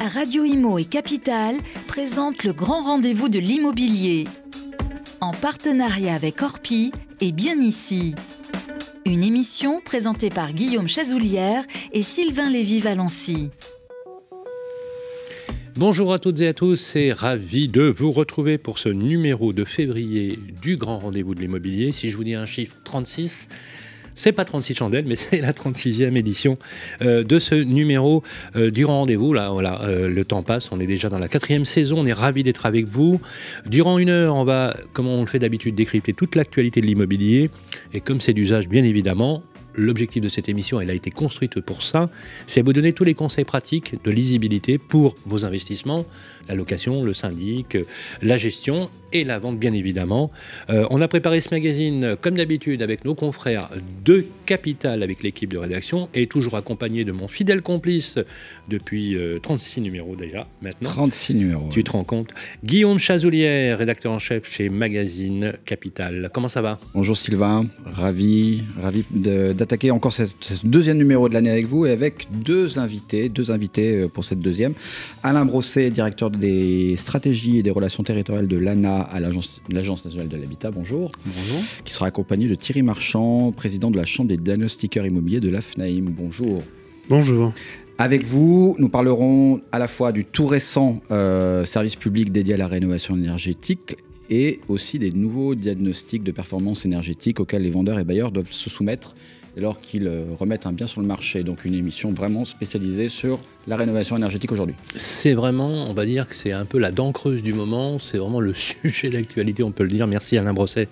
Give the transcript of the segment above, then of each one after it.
Radio Imo et Capital présentent le grand rendez-vous de l'immobilier. En partenariat avec Orpi et Bien Ici. Une émission présentée par Guillaume Chazoulière et Sylvain Lévy-Valency. Bonjour à toutes et à tous et ravi de vous retrouver pour ce numéro de février du grand rendez-vous de l'immobilier. Si je vous dis un chiffre 36, c'est pas 36 chandelles, mais c'est la 36e édition de ce numéro du grand rendez-vous. Là, voilà, le temps passe, on est déjà dans la 4e saison, on est ravis d'être avec vous. Durant une heure, on va, comme on le fait d'habitude, décrypter toute l'actualité de l'immobilier. Et comme c'est d'usage, bien évidemment, l'objectif de cette émission, elle a été construite pour ça, c'est vous donner tous les conseils pratiques de lisibilité pour vos investissements, la location, le syndic, la gestion et la vente, bien évidemment. On a préparé ce magazine, comme d'habitude, avec nos confrères de Capital, avec l'équipe de rédaction, et toujours accompagné de mon fidèle complice depuis 36 numéros déjà, maintenant. 36 numéros. Tu te rends compte. Guillaume Chazoulière, rédacteur en chef chez Magazine Capital. Comment ça va? Bonjour Sylvain, ravi d'attaquer encore ce deuxième numéro de l'année avec vous et avec deux invités pour cette deuxième. Alain Brosset, directeur des stratégies et des relations territoriales de l'ANA à l'Agence nationale de l'habitat. Bonjour. Bonjour. Qui sera accompagné de Thierry Marchand, président de la Chambre des diagnostiqueurs immobiliers de l'AFNAIM. Bonjour. Bonjour. Avec vous, nous parlerons à la fois du tout récent service public dédié à la rénovation énergétique et aussi des nouveaux diagnostics de performance énergétique auxquels les vendeurs et bailleurs doivent se soumettre dès lors qu'ils remettent un bien sur le marché. Donc une émission vraiment spécialisée sur la rénovation énergétique aujourd'hui. C'est vraiment, on va dire que c'est un peu la dent creuse du moment, c'est vraiment le sujet d'actualité, on peut le dire. Merci Alain Brosset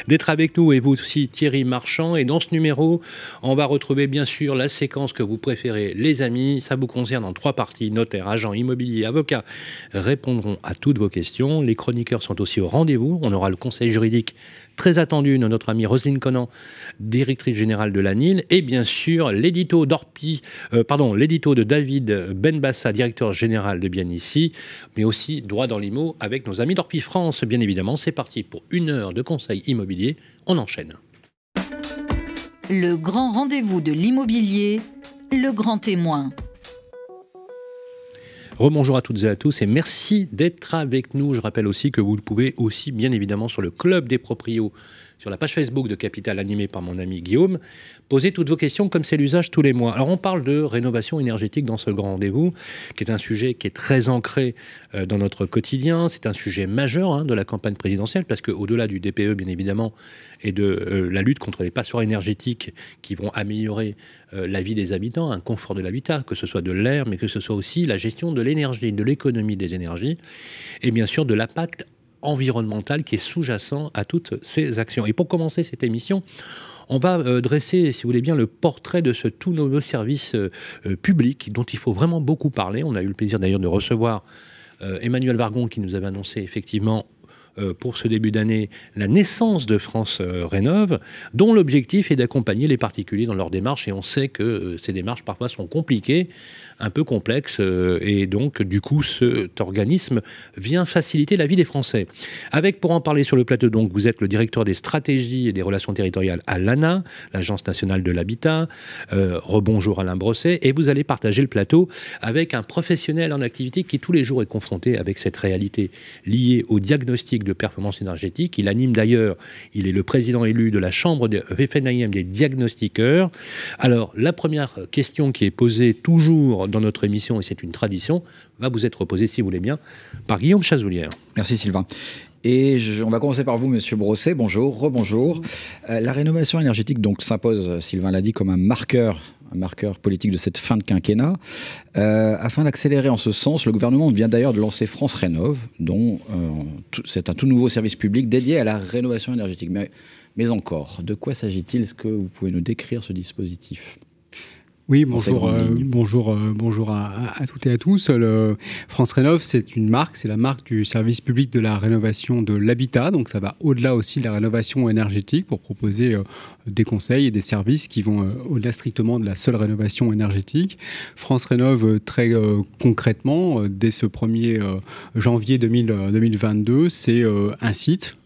d'être avec nous et vous aussi Thierry Marchand. Et dans ce numéro, on va retrouver bien sûr la séquence que vous préférez, les amis. Ça vous concerne en 3 parties, notaires, agents, immobiliers, avocats répondront à toutes vos questions. Les chroniqueurs sont aussi au rendez-vous. On aura le conseil juridique très attendu de notre amie Roselyne Conan, directrice générale de l'ANIL, et bien sûr l'édito l'édito de David Benbassa, directeur général de Bien Ici, mais aussi droit dans l'IMO avec nos amis d'Orpi France, bien évidemment. C'est parti pour une heure de conseil immobilier. On enchaîne. Le grand rendez-vous de l'immobilier, le grand témoin. Rebonjour à toutes et à tous et merci d'être avec nous. Je rappelle aussi que vous pouvez aussi, bien évidemment, sur le Club des Proprios, sur la page Facebook de Capital animée par mon ami Guillaume, poser toutes vos questions comme c'est l'usage tous les mois. Alors on parle de rénovation énergétique dans ce grand rendez-vous, qui est un sujet qui est très ancré dans notre quotidien. C'est un sujet majeur de la campagne présidentielle, parce qu'au-delà du DPE, bien évidemment, et de la lutte contre les passoires énergétiques qui vont améliorer la vie des habitants, un confort de l'habitat, que ce soit de l'air, mais que ce soit aussi la gestion de l'énergie, de l'économie des énergies, et bien sûr de l'impact environnemental qui est sous-jacent à toutes ces actions. Et pour commencer cette émission, on va dresser, si vous voulez bien, le portrait de ce tout nouveau service public dont il faut vraiment beaucoup parler. On a eu le plaisir d'ailleurs de recevoir Emmanuel Vargon qui nous avait annoncé effectivement pour ce début d'année la naissance de France Rénov', dont l'objectif est d'accompagner les particuliers dans leurs démarches. Et on sait que ces démarches parfois sont compliquées, un peu complexes, et donc du coup cet organisme vient faciliter la vie des Français. Avec, pour en parler sur le plateau, donc vous êtes le directeur des stratégies et des relations territoriales à l'ANA, l'Agence nationale de l'habitat. Rebonjour Alain Brosset, et vous allez partager le plateau avec un professionnel en activité qui tous les jours est confronté avec cette réalité liée au diagnostic de performance énergétique. Il anime d'ailleurs, il est le président élu de la Chambre de FNAIM des diagnostiqueurs. Alors, la première question qui est posée toujours dans notre émission, et c'est une tradition, va vous être posée, si vous voulez bien, par Guillaume Chazoulière. Merci Sylvain. Et on va commencer par vous, Monsieur Brosset. Bonjour, rebonjour. La rénovation énergétique donc s'impose, Sylvain l'a dit, comme un marqueur politique de cette fin de quinquennat. Afin d'accélérer en ce sens, le gouvernement vient d'ailleurs de lancer France Rénov', dont c'est un tout nouveau service public dédié à la rénovation énergétique. Mais encore, de quoi s'agit-il? Est-ce que vous pouvez nous décrire ce dispositif ? Oui, bonjour à toutes et à tous. France Rénov', c'est une marque, c'est la marque du service public de la rénovation de l'habitat. Donc ça va au-delà aussi de la rénovation énergétique pour proposer des conseils et des services qui vont au-delà strictement de la seule rénovation énergétique. France Rénov', très concrètement, dès ce 1er janvier 2022, c'est un site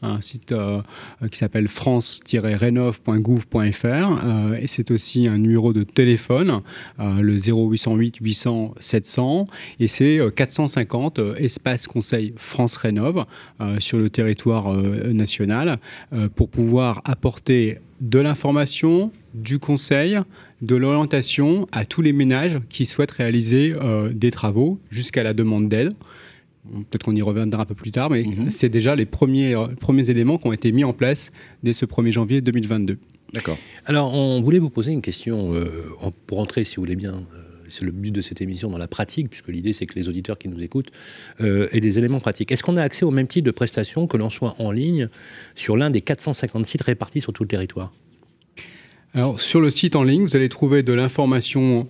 qui s'appelle france-rénov.gouv.fr et c'est aussi un numéro de téléphone téléphone, le 0808 800 700, et c'est 450 espaces conseils France Rénov sur le territoire national pour pouvoir apporter de l'information, du conseil, de l'orientation à tous les ménages qui souhaitent réaliser des travaux jusqu'à la demande d'aide. Peut-être qu'on y reviendra un peu plus tard, mais c'est déjà les premiers éléments qui ont été mis en place dès ce 1er janvier 2022. D'accord. Alors, on voulait vous poser une question pour entrer, si vous voulez bien. C'est le but de cette émission dans la pratique, puisque l'idée, c'est que les auditeurs qui nous écoutent aient des éléments pratiques. Est-ce qu'on a accès au même type de prestations que l'on soit en ligne sur l'un des 450 sites répartis sur tout le territoire ? Alors, sur le site en ligne, vous allez trouver de l'information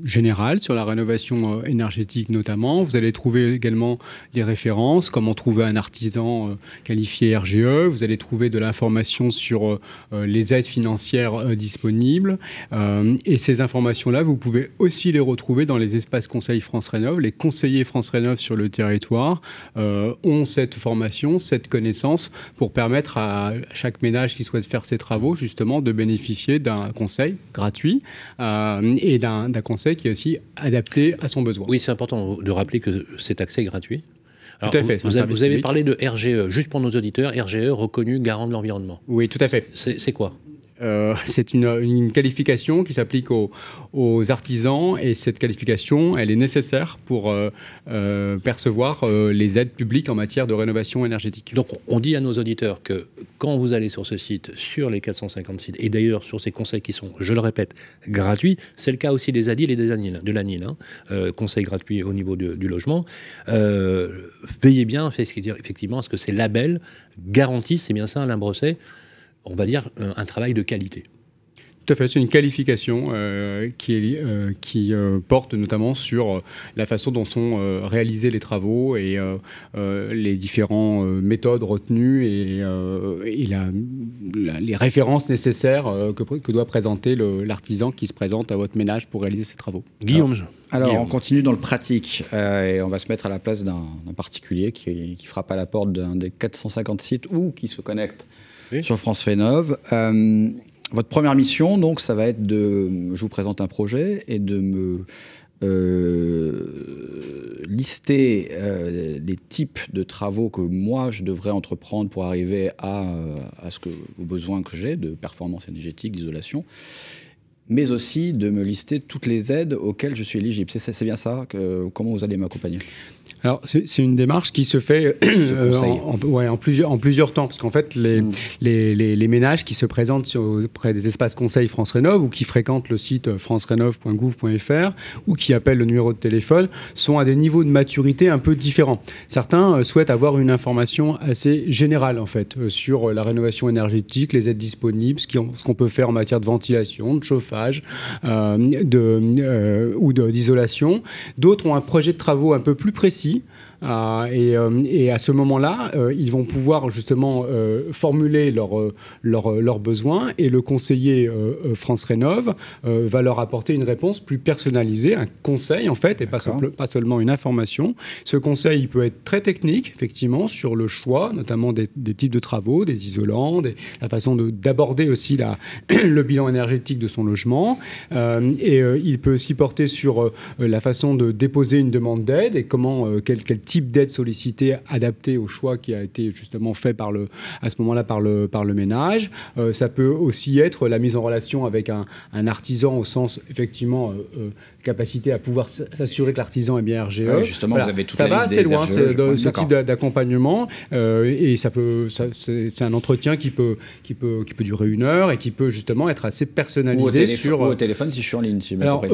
générale sur la rénovation énergétique notamment. Vous allez trouver également des références, comment trouver un artisan qualifié RGE. Vous allez trouver de l'information sur les aides financières disponibles. Et ces informations-là, vous pouvez aussi les retrouver dans les espaces conseils France Rénov. Les conseillers France Rénov sur le territoire ont cette formation, cette connaissance pour permettre à chaque ménage qui souhaite faire ses travaux justement de bénéficier d'un conseil gratuit et d'un conseil qui est aussi adapté à son besoin. Oui, c'est important de rappeler que cet accès est gratuit. Alors, tout à fait. Vous avez parlé de RGE, juste pour nos auditeurs, RGE reconnu garant de l'environnement. Oui, tout à fait. C'est quoi ? C'est une qualification qui s'applique aux artisans, et cette qualification, elle est nécessaire pour percevoir les aides publiques en matière de rénovation énergétique. Donc on dit à nos auditeurs que quand vous allez sur ce site, sur les 450 sites, et d'ailleurs sur ces conseils qui sont, je le répète, gratuits, c'est le cas aussi des ADIL et de l'ANIL, conseils gratuits au niveau du logement, veillez bien effectivement à ce que ces labels garantissent, c'est bien ça Alain Brosset, on va dire un travail de qualité. Tout à fait, c'est une qualification qui porte notamment sur la façon dont sont réalisés les travaux et les différentes méthodes retenues et les références nécessaires que doit présenter l'artisan qui se présente à votre ménage pour réaliser ses travaux. Guillaume. Alors on continue dans le pratique et on va se mettre à la place d'un particulier qui frappe à la porte d'un des 450 sites ou qui se connecte sur France Rénov. Votre première mission, donc, ça va être je vous présente un projet et de me lister les types de travaux que moi je devrais entreprendre pour arriver aux besoins que j'ai de performance énergétique, d'isolation, mais aussi de me lister toutes les aides auxquelles je suis éligible. C'est bien ça comment vous allez m'accompagner ? Alors, c'est une démarche qui se fait en plusieurs temps, parce qu'en fait, les ménages qui se présentent auprès des espaces conseils France Rénov ou qui fréquentent le site francerénov.gouv.fr ou qui appellent le numéro de téléphone sont à des niveaux de maturité un peu différents. Certains souhaitent avoir une information assez générale, en fait, sur la rénovation énergétique, les aides disponibles, ce qu'on peut faire en matière de ventilation, de chauffage ou d'isolation. D'autres ont un projet de travaux un peu plus précis. Et à ce moment-là, ils vont pouvoir justement formuler leurs besoins, et le conseiller France Rénov va leur apporter une réponse plus personnalisée, un conseil en fait, et pas seulement une information. Ce conseil il peut être très technique, effectivement, sur le choix, notamment des types de travaux, des isolants, la façon d'aborder aussi le bilan énergétique de son logement. Il peut aussi porter sur la façon de déposer une demande d'aide et quel type d'aide solliciter adapté au choix qui a été justement fait à ce moment-là par le ménage. Ça peut aussi être la mise en relation avec un artisan au sens effectivement capacité à pouvoir s'assurer que l'artisan est bien RGE. Ouais, justement, voilà. Vous avez toute ça la va liste assez des loin, RGE, ce type d'accompagnement, et c'est un entretien qui peut durer 1 heure et qui peut justement être assez personnalisé ou au téléphone si je suis en ligne. Alors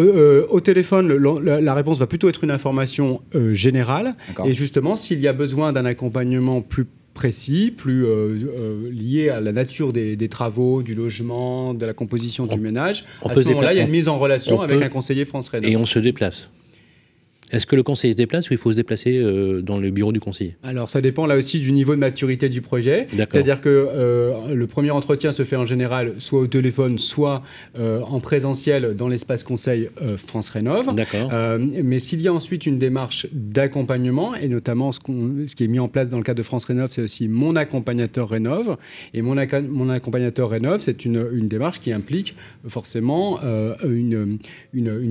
au téléphone, la réponse va plutôt être une information générale, et justement s'il y a besoin d'un accompagnement plus précis, plus lié à la nature des travaux, du logement, de la composition du ménage. À ce moment-là, il y a une mise en relation avec un conseiller France Rénov. Et on se déplace. Est-ce que le conseiller se déplace ou il faut se déplacer dans le bureau du conseiller? Alors, ça dépend là aussi du niveau de maturité du projet. C'est-à-dire que le premier entretien se fait en général soit au téléphone, soit en présentiel dans l'espace conseil France Rénov'. Mais s'il y a ensuite une démarche d'accompagnement, et notamment ce qui est mis en place dans le cadre de France Rénov', c'est aussi mon accompagnateur Rénov'. Et mon accompagnateur Rénov', c'est une démarche qui implique forcément une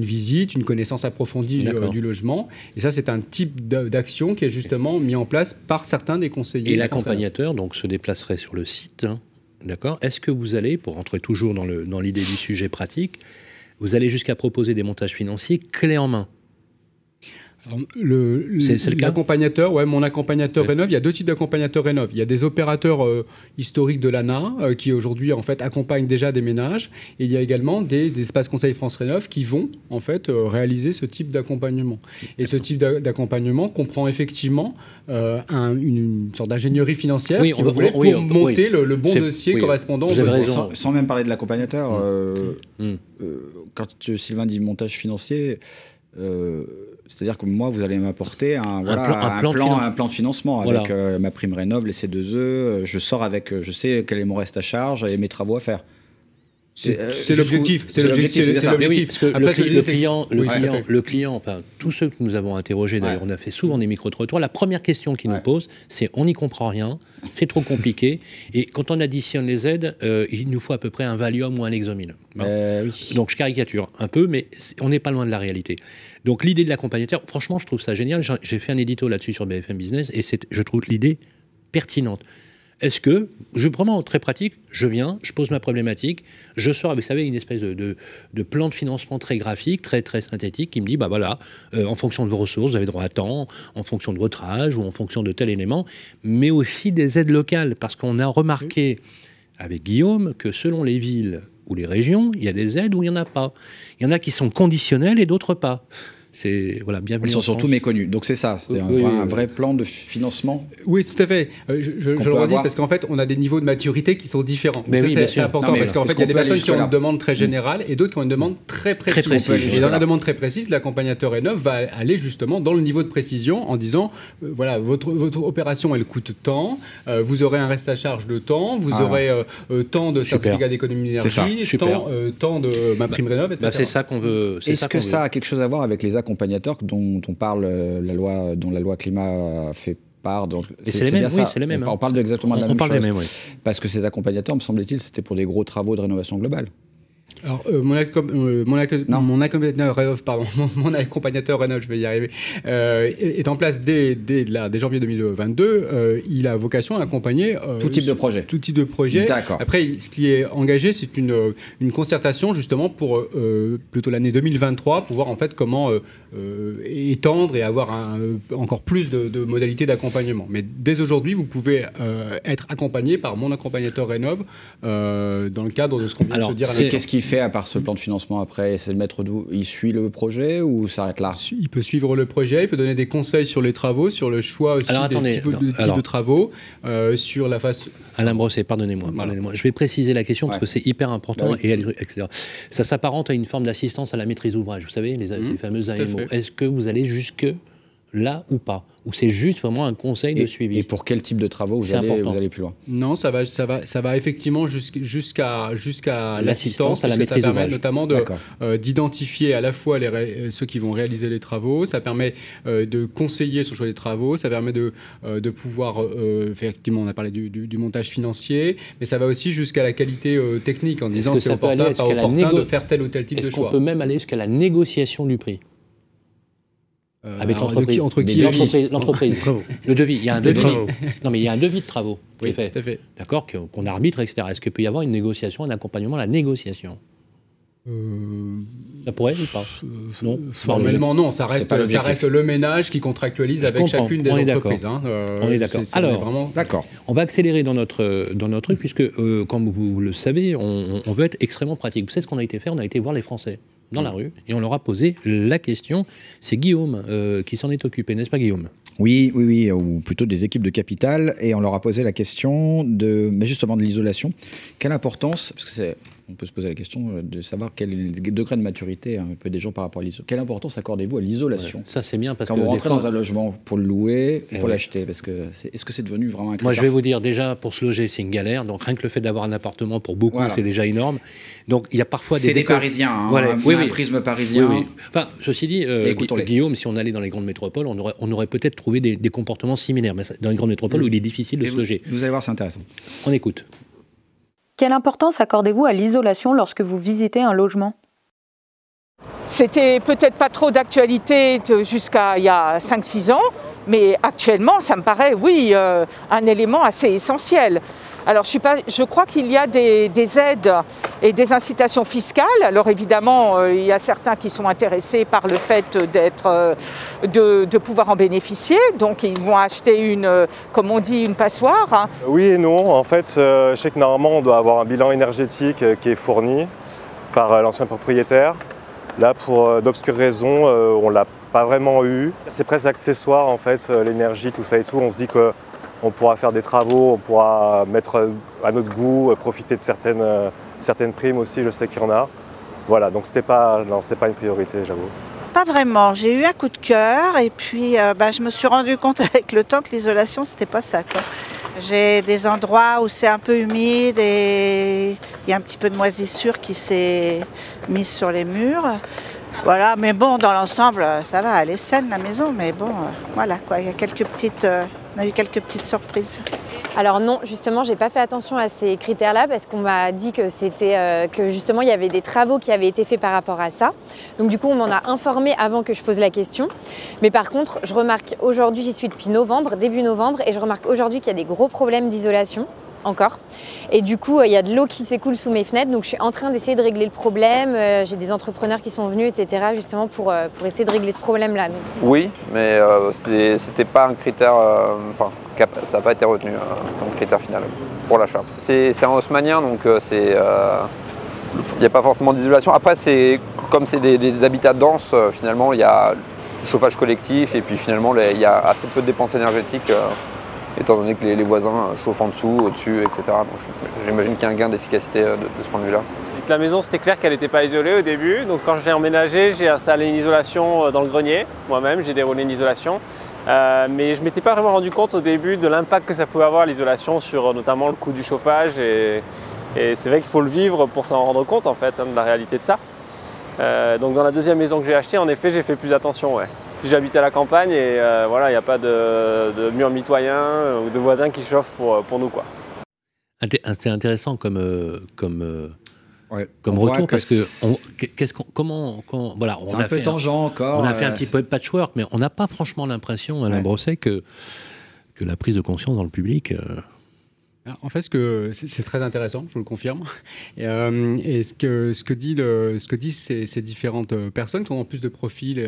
visite, une connaissance approfondie du logement. Et ça, c'est un type d'action qui est justement mis en place par certains des conseillers. Et l'accompagnateur donc se déplacerait sur le site, hein, d'accord. Est-ce que vous allez, pour rentrer toujours dans l'idée du sujet pratique, vous allez jusqu'à proposer des montages financiers clés en main? C'est le cas. L'accompagnateur, mon accompagnateur Rénov', il y a deux types d'accompagnateurs Rénov'. Il y a des opérateurs historiques de l'ANA qui aujourd'hui en fait accompagnent déjà des ménages, et il y a également des espaces conseils France Rénov' qui vont en fait réaliser ce type d'accompagnement. Et ce type d'accompagnement comprend effectivement une sorte d'ingénierie financière, si vous voulez, pour monter le bon dossier correspondant aux besoins. Sans même parler de l'accompagnateur, quand Sylvain dit montage financier, c'est-à-dire que moi, vous allez m'apporter un plan de financement avec ma prime Rénov', les C2E. Je sors avec, je sais quel est mon reste à charge et mes travaux à faire. C'est l'objectif. C'est l'objectif. Le client, enfin, tous ceux que nous avons interrogés, d'ailleurs, on a fait souvent des micro-trottoirs, la première question qu'ils nous posent, c'est on n'y comprend rien, c'est trop compliqué, et quand on additionne les aides, il nous faut à peu près un Valium ou un Lexomil. Donc je caricature un peu, mais on n'est pas loin de la réalité. Donc l'idée de l'accompagnateur, franchement, je trouve ça génial. J'ai fait un édito là-dessus sur BFM Business, et je trouve l'idée pertinente. Est-ce que, vraiment très pratique, je viens, je pose ma problématique, je sors avec, vous savez, une espèce de plan de financement très graphique, très, très synthétique, qui me dit, bah voilà, en fonction de vos ressources, vous avez droit à temps, en fonction de votre âge ou en fonction de tel élément, mais aussi des aides locales, parce qu'on a remarqué avec Guillaume que selon les villes ou les régions, il y a des aides où il n'y en a pas. Il y en a qui sont conditionnelles et d'autres pas. Ils sont surtout méconnus. Donc c'est ça, c'est un vrai plan de financement. Oui, tout à fait. Je le redis parce qu'en fait, on a des niveaux de maturité qui sont différents. C'est important parce qu'en fait, il y a des personnes qui ont une demande très générale et d'autres qui ont une demande très précise. Et dans la demande très précise, l'accompagnateur Rénov' va aller justement dans le niveau de précision en disant voilà, votre opération, elle coûte tant, vous aurez un reste à charge de temps, vous aurez tant de certificats d'économie d'énergie, tant de ma prime Rénov', etc. C'est ça qu'on veut. Est-ce que ça a quelque chose à voir avec les accompagnateurs dont on parle, dont la loi climat fait part? C'est les mêmes. On parle exactement de la même chose. Parce que ces accompagnateurs, me semble-t-il, c'était pour des gros travaux de rénovation globale. Alors, mon accompagnateur Rénov', je vais y arriver, est en place dès janvier 2022. Il a vocation à accompagner tout type de projet. Tout type de projet. D'accord. Après, ce qui est engagé, c'est une concertation justement pour plutôt l'année 2023, pour voir en fait comment étendre et avoir encore plus de modalités d'accompagnement. Mais dès aujourd'hui, vous pouvez être accompagné par mon accompagnateur Rénov' dans le cadre de ce qu'on vient de se dire à l'instant. Qu'est-ce qu'il fait à part ce plan de financement après? C'est de mettre d'où? Il suit le projet ou s'arrête là? Il peut suivre le projet, il peut donner des conseils sur les travaux, sur le choix aussi des types de travaux, sur la face... Alain Brosset, pardonnez-moi. Je vais préciser la question parce que c'est hyper important, etc. Ça s'apparente à une forme d'assistance à la maîtrise d'ouvrage, vous savez, les fameuses AMO. Est-ce que vous allez jusque là ou pas? Ou c'est juste vraiment un conseil de suivi? Et pour quel type de travaux vous allez plus loin? Non, ça va effectivement jusqu'à l'assistance à la maîtrise d'ouvrage. Ça permet notamment d'identifier à la fois ceux qui vont réaliser les travaux, ça permet de conseiller sur le choix des travaux, ça permet de pouvoir, effectivement, on a parlé du montage financier, mais ça va aussi jusqu'à la qualité technique en disant c'est opportun, pas opportun de faire tel ou tel type de choix. Est-ce qu'on peut même aller jusqu'à la négociation du prix? Avec l'entreprise. L'entreprise. Le devis. Il y a un devis. Non, mais il y a un devis de travaux. Oui, tout à fait. D'accord, qu'on arbitre, etc. Est-ce qu'il peut y avoir une négociation, un accompagnement à la négociation? Ça pourrait ou pas? Non. Formellement, non. Ça reste le ménage qui contractualise avec chacune des entreprises. On est d'accord. Alors, on va accélérer dans notre truc, puisque, comme vous le savez, on veut être extrêmement pratique. Vous savez ce qu'on a été faire? On a été voir les Français dans la rue et on leur a posé la question. C'est Guillaume qui s'en est occupé, n'est-ce pas, Guillaume? Oui, ou plutôt des équipes de Capital, et on leur a posé la question mais justement de l'isolation. Quelle importance, parce que on peut se poser la question de savoir quel est le degré de maturité un peu des gens par rapport à l'isolation. Quelle importance accordez-vous à l'isolation? Ça, c'est bien parce quand que vous rentrez dans un logement pour le louer ou pour l'acheter, parce que est-ce que c'est devenu vraiment un critère? Moi, je vais vous dire, déjà, pour se loger, c'est une galère. Donc, rien que le fait d'avoir un appartement, pour beaucoup, c'est déjà énorme. Donc, il y a parfois des... C'est des Parisiens, hein, voilà. un prisme parisien. Oui. Enfin, ceci dit, Guillaume, si on allait dans les grandes métropoles, on aurait peut-être trouvé des comportements similaires. Mais dans les grandes métropoles où il est difficile de se loger. Vous allez voir, c'est intéressant. On écoute. Quelle importance accordez-vous à l'isolation lorsque vous visitez un logement? C'était peut-être pas trop d'actualité jusqu'à il y a 5-6 ans, mais actuellement, ça me paraît, oui, un élément assez essentiel. Alors, je crois qu'il y a des aides et des incitations fiscales. Alors, évidemment, il y a certains qui sont intéressés par le fait de pouvoir en bénéficier. Donc, ils vont acheter comme on dit, une passoire. Hein. Oui et non. En fait, je sais que normalement, on doit avoir un bilan énergétique qui est fourni par l'ancien propriétaire. Là, pour d'obscures raisons, on ne l'a pas vraiment eu. C'est presque accessoire, en fait, l'énergie, tout ça et tout. On se dit qu'on pourra faire des travaux, on pourra mettre à notre goût, profiter de certaines primes aussi, je sais qu'il y en a. Voilà, donc c'était pas une priorité, j'avoue. Pas vraiment, j'ai eu un coup de cœur et puis je me suis rendu compte avec le temps que l'isolation, c'était pas ça, quoi. J'ai des endroits où c'est un peu humide et il y a un petit peu de moisissure qui s'est mise sur les murs. Voilà, mais bon, dans l'ensemble, ça va, elle est saine la maison, mais bon, voilà quoi, il y a on a eu quelques petites surprises. Alors non, justement, j'ai pas fait attention à ces critères-là parce qu'on m'a dit que que justement il y avait des travaux qui avaient été faits par rapport à ça. Donc du coup, on m'en a informé avant que je pose la question. Mais par contre, je remarque aujourd'hui, j'y suis depuis début novembre, et je remarque aujourd'hui qu'il y a des gros problèmes d'isolation. Encore. Et du coup, il y a de l'eau qui s'écoule sous mes fenêtres, donc je suis en train d'essayer de régler le problème. J'ai des entrepreneurs qui sont venus, etc., justement pour essayer de régler ce problème-là. Oui, mais c'était pas un critère, ça n'a pas été retenu comme critère final pour l'achat. C'est un haussmannien, donc il n'y a pas forcément d'isolation. Après, comme c'est des habitats denses, finalement, il y a chauffage collectif, et puis finalement, il y a assez peu de dépenses énergétiques. Étant donné que les voisins chauffent en dessous, au-dessus, etc. Donc j'imagine qu'il y a un gain d'efficacité de ce point de vue-là. La maison, c'était clair qu'elle n'était pas isolée au début. Donc quand j'ai emménagé, j'ai installé une isolation dans le grenier. Moi-même, j'ai déroulé une isolation. Mais je ne m'étais pas vraiment rendu compte au début de l'impact que ça pouvait avoir, l'isolation, sur notamment le coût du chauffage. Et c'est vrai qu'il faut le vivre pour s'en rendre compte, en fait, de la réalité de ça. Donc dans la deuxième maison que j'ai achetée, en effet, j'ai fait plus attention. Ouais. J'habite à la campagne et voilà, il n'y a pas de mur mitoyen ou de voisins qui chauffent pour nous, quoi. C'est intéressant comme retour, parce que voilà, on a un peu tangent encore. On a fait un petit peu de patchwork, mais on n'a pas franchement l'impression, Alain Brosset, que la prise de conscience dans le public. En fait, c'est très intéressant, je vous le confirme. Et ce que disent ces différentes personnes, qui ont en plus de profils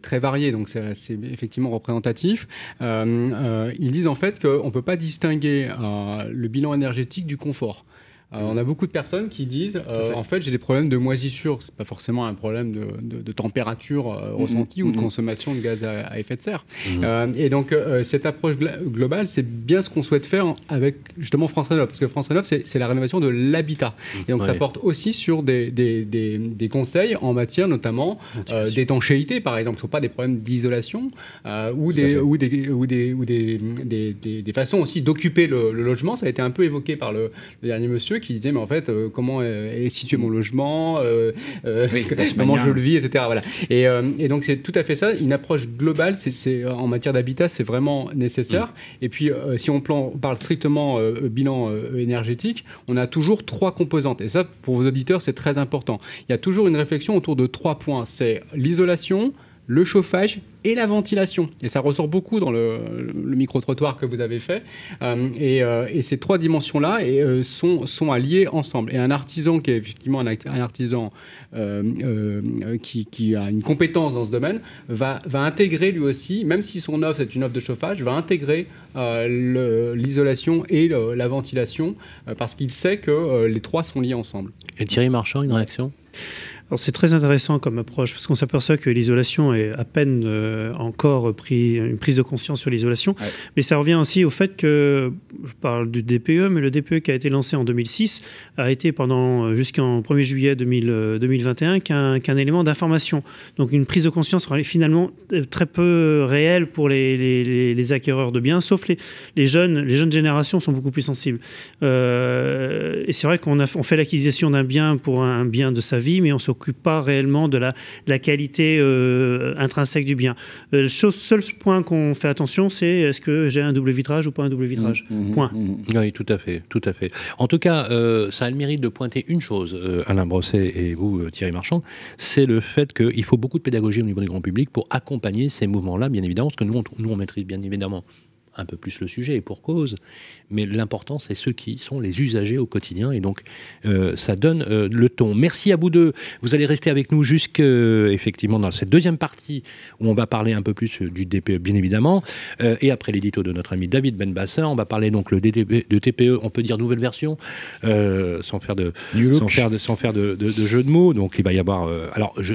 très variés, donc c'est effectivement représentatif. Ils disent en fait qu'on ne peut pas distinguer le bilan énergétique du confort. On a beaucoup de personnes qui disent en fait j'ai des problèmes de moisissure, c'est pas forcément un problème de température ressentie ou de consommation de gaz à effet de serre. Et donc cette approche globale, c'est bien ce qu'on souhaite faire avec justement France Rénov', parce que France Rénov', c'est la rénovation de l'habitat. Et donc ça porte aussi sur des conseils en matière notamment d'étanchéité, par exemple, ce ne sont pas des problèmes d'isolation ou des façons aussi d'occuper le logement. Ça a été un peu évoqué par le dernier monsieur qui disait mais en fait comment est situé mon logement, comment je le vis, etc. Voilà. Et donc c'est tout à fait ça, une approche globale, c'est en matière d'habitat, c'est vraiment nécessaire. Et puis si on parle strictement bilan énergétique, on a toujours 3 composantes, et ça pour vos auditeurs c'est très important. Il y a toujours une réflexion autour de 3 points, c'est l'isolation, le chauffage et la ventilation. Et ça ressort beaucoup dans le micro-trottoir que vous avez fait. Et ces 3 dimensions-là sont alliées ensemble. Et un artisan qui est effectivement un artisan qui a une compétence dans ce domaine va intégrer lui aussi, même si son offre est une offre de chauffage, va intégrer l'isolation et la ventilation parce qu'il sait que les 3 sont liés ensemble. Et Thierry Marchand, une réaction ? Alors c'est très intéressant comme approche parce qu'on s'aperçoit que l'isolation est à peine encore une prise de conscience sur l'isolation, mais ça revient aussi au fait que, je parle du DPE, mais le DPE qui a été lancé en 2006 a été jusqu'en 1er juillet 2021 qu'un élément d'information. Donc une prise de conscience finalement très peu réelle pour les acquéreurs de biens, sauf les jeunes générations sont beaucoup plus sensibles. Et c'est vrai qu'on fait l'acquisition d'un bien pour un bien de sa vie, mais on ne s'occupe pas réellement de la qualité intrinsèque du bien. Le seul point qu'on fait attention, c'est est-ce que j'ai un double vitrage ou pas un double vitrage. Point. Oui, tout à fait, tout à fait. En tout cas, ça a le mérite de pointer une chose, Alain Brosset et vous, Thierry Marchand, c'est le fait qu'il faut beaucoup de pédagogie au niveau du grand public pour accompagner ces mouvements-là, bien évidemment, parce que nous on maîtrise bien évidemment un peu plus le sujet, et pour cause, mais l'important, c'est ceux qui sont les usagers au quotidien, et donc ça donne le ton. Merci à vous deux. Vous allez rester avec nous effectivement dans cette deuxième partie, où on va parler un peu plus du DPE, bien évidemment, et après l'édito de notre ami David Benbassin, on va parler donc de TPE, on peut dire nouvelle version, sans faire de jeu de mots, donc il va y avoir...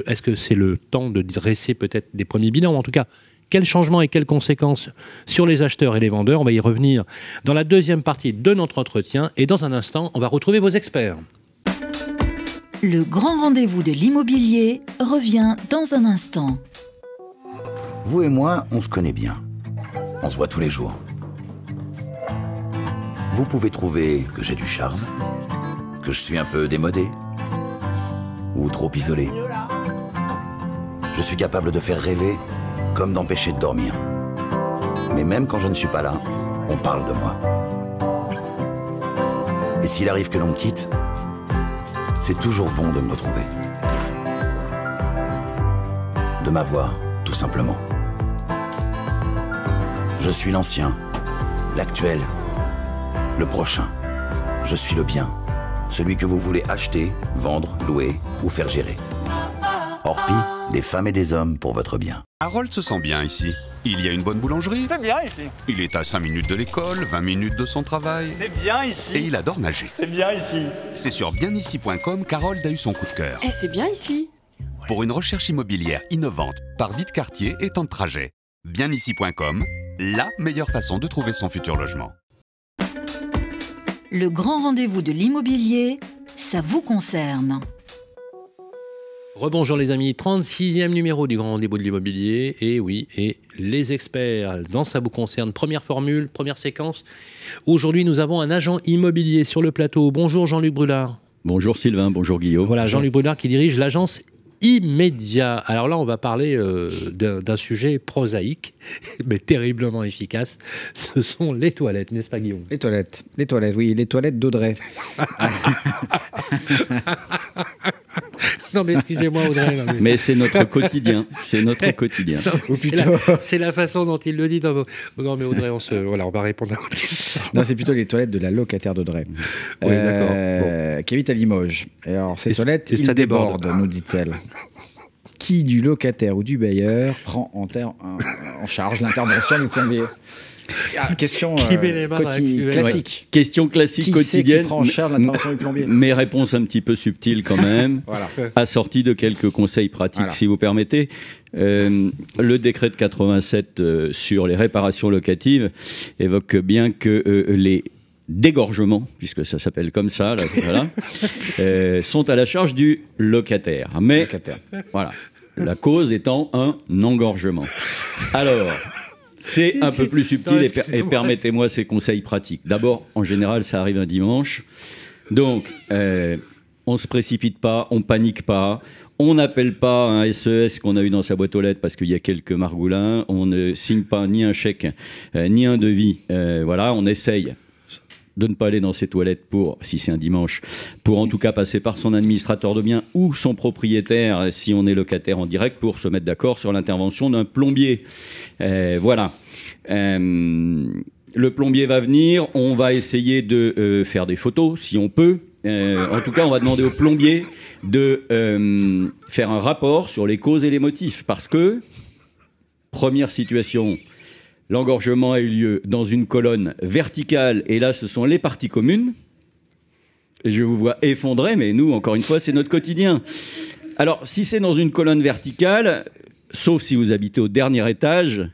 est-ce que c'est le temps de dresser peut-être des premiers bilans, en tout cas, quels changements et quelles conséquences sur les acheteurs et les vendeurs? On va y revenir dans la deuxième partie de notre entretien. Et dans un instant, on va retrouver vos experts. Le grand rendez-vous de l'immobilier revient dans un instant. Vous et moi, on se connaît bien. On se voit tous les jours. Vous pouvez trouver que j'ai du charme, que je suis un peu démodé ou trop isolé. Je suis capable de faire rêver comme d'empêcher de dormir. Mais même quand je ne suis pas là, on parle de moi. Et s'il arrive que l'on me quitte, c'est toujours bon de me retrouver. De m'avoir, tout simplement. Je suis l'ancien, l'actuel, le prochain. Je suis le bien, celui que vous voulez acheter, vendre, louer ou faire gérer. Orpi, des femmes et des hommes pour votre bien. Harold se sent bien ici. Il y a une bonne boulangerie. C'est bien ici. Il est à 5 minutes de l'école, 20 minutes de son travail. C'est bien ici. Et il adore nager. C'est bien ici. C'est sur bienici.com qu'Harold a eu son coup de cœur. Eh, c'est bien ici. Pour une recherche immobilière innovante, par vie de quartier et temps de trajet. Bienici.com, la meilleure façon de trouver son futur logement. Le grand rendez-vous de l'immobilier, ça vous concerne. Rebonjour les amis, 36e numéro du grand rendez-vous de l'immobilier, et oui, et les experts, dans ça vous concerne, première formule, première séquence. Aujourd'hui, nous avons un agent immobilier sur le plateau. Bonjour Jean-Luc Brulard. Bonjour Sylvain, bonjour Guillaume. Voilà, Jean-Luc Brulard qui dirige l'agence Immédiat. Alors là, on va parler d'un sujet prosaïque, mais terriblement efficace. Ce sont les toilettes, n'est-ce pas Guillaume? Les toilettes, oui, les toilettes d'Audrey. Non mais excusez-moi Audrey. Non, mais c'est notre quotidien, c'est notre quotidien. C'est la façon dont il le dit. Non mais Audrey, on va répondre à votre question. Non, c'est plutôt les toilettes de la locataire d'Audrey. Oui, d'accord. Bon. Qui habite à Limoges. Et alors ces toilettes, ils débordent, nous dit-elle. Qui du locataire ou du bailleur prend en charge l'intervention du plombier? Question classique. Question classique qui quotidienne. Qui prend en charge l'intervention du plombier? Mes réponses un petit peu subtiles quand même, voilà. Assorties de quelques conseils pratiques, voilà. Si vous permettez. Le décret de 87 sur les réparations locatives évoque bien que les dégorgements, puisque ça s'appelle comme ça, là, voilà, sont à la charge du locataire. Mais voilà, la cause étant un engorgement. Alors, c'est un peu plus subtil et permettez-moi ces conseils pratiques. D'abord, en général, ça arrive un dimanche. Donc, on ne se précipite pas, on ne panique pas. On n'appelle pas un SES qu'on a eu dans sa boîte aux lettres parce qu'il y a quelques margoulins. On ne signe pas ni un chèque, ni un devis. Voilà, on essaye de ne pas aller dans ses toilettes si c'est un dimanche, pour en tout cas passer par son administrateur de biens ou son propriétaire si on est locataire en direct pour se mettre d'accord sur l'intervention d'un plombier. Voilà. Le plombier va venir, on va essayer de faire des photos si on peut. En tout cas, on va demander au plombier de faire un rapport sur les causes et les motifs parce que, première situation, l'engorgement a eu lieu dans une colonne verticale, et là, ce sont les parties communes. Et je vous vois effondrer, mais nous, encore une fois, c'est notre quotidien. Alors, si c'est dans une colonne verticale, sauf si vous habitez au dernier étage,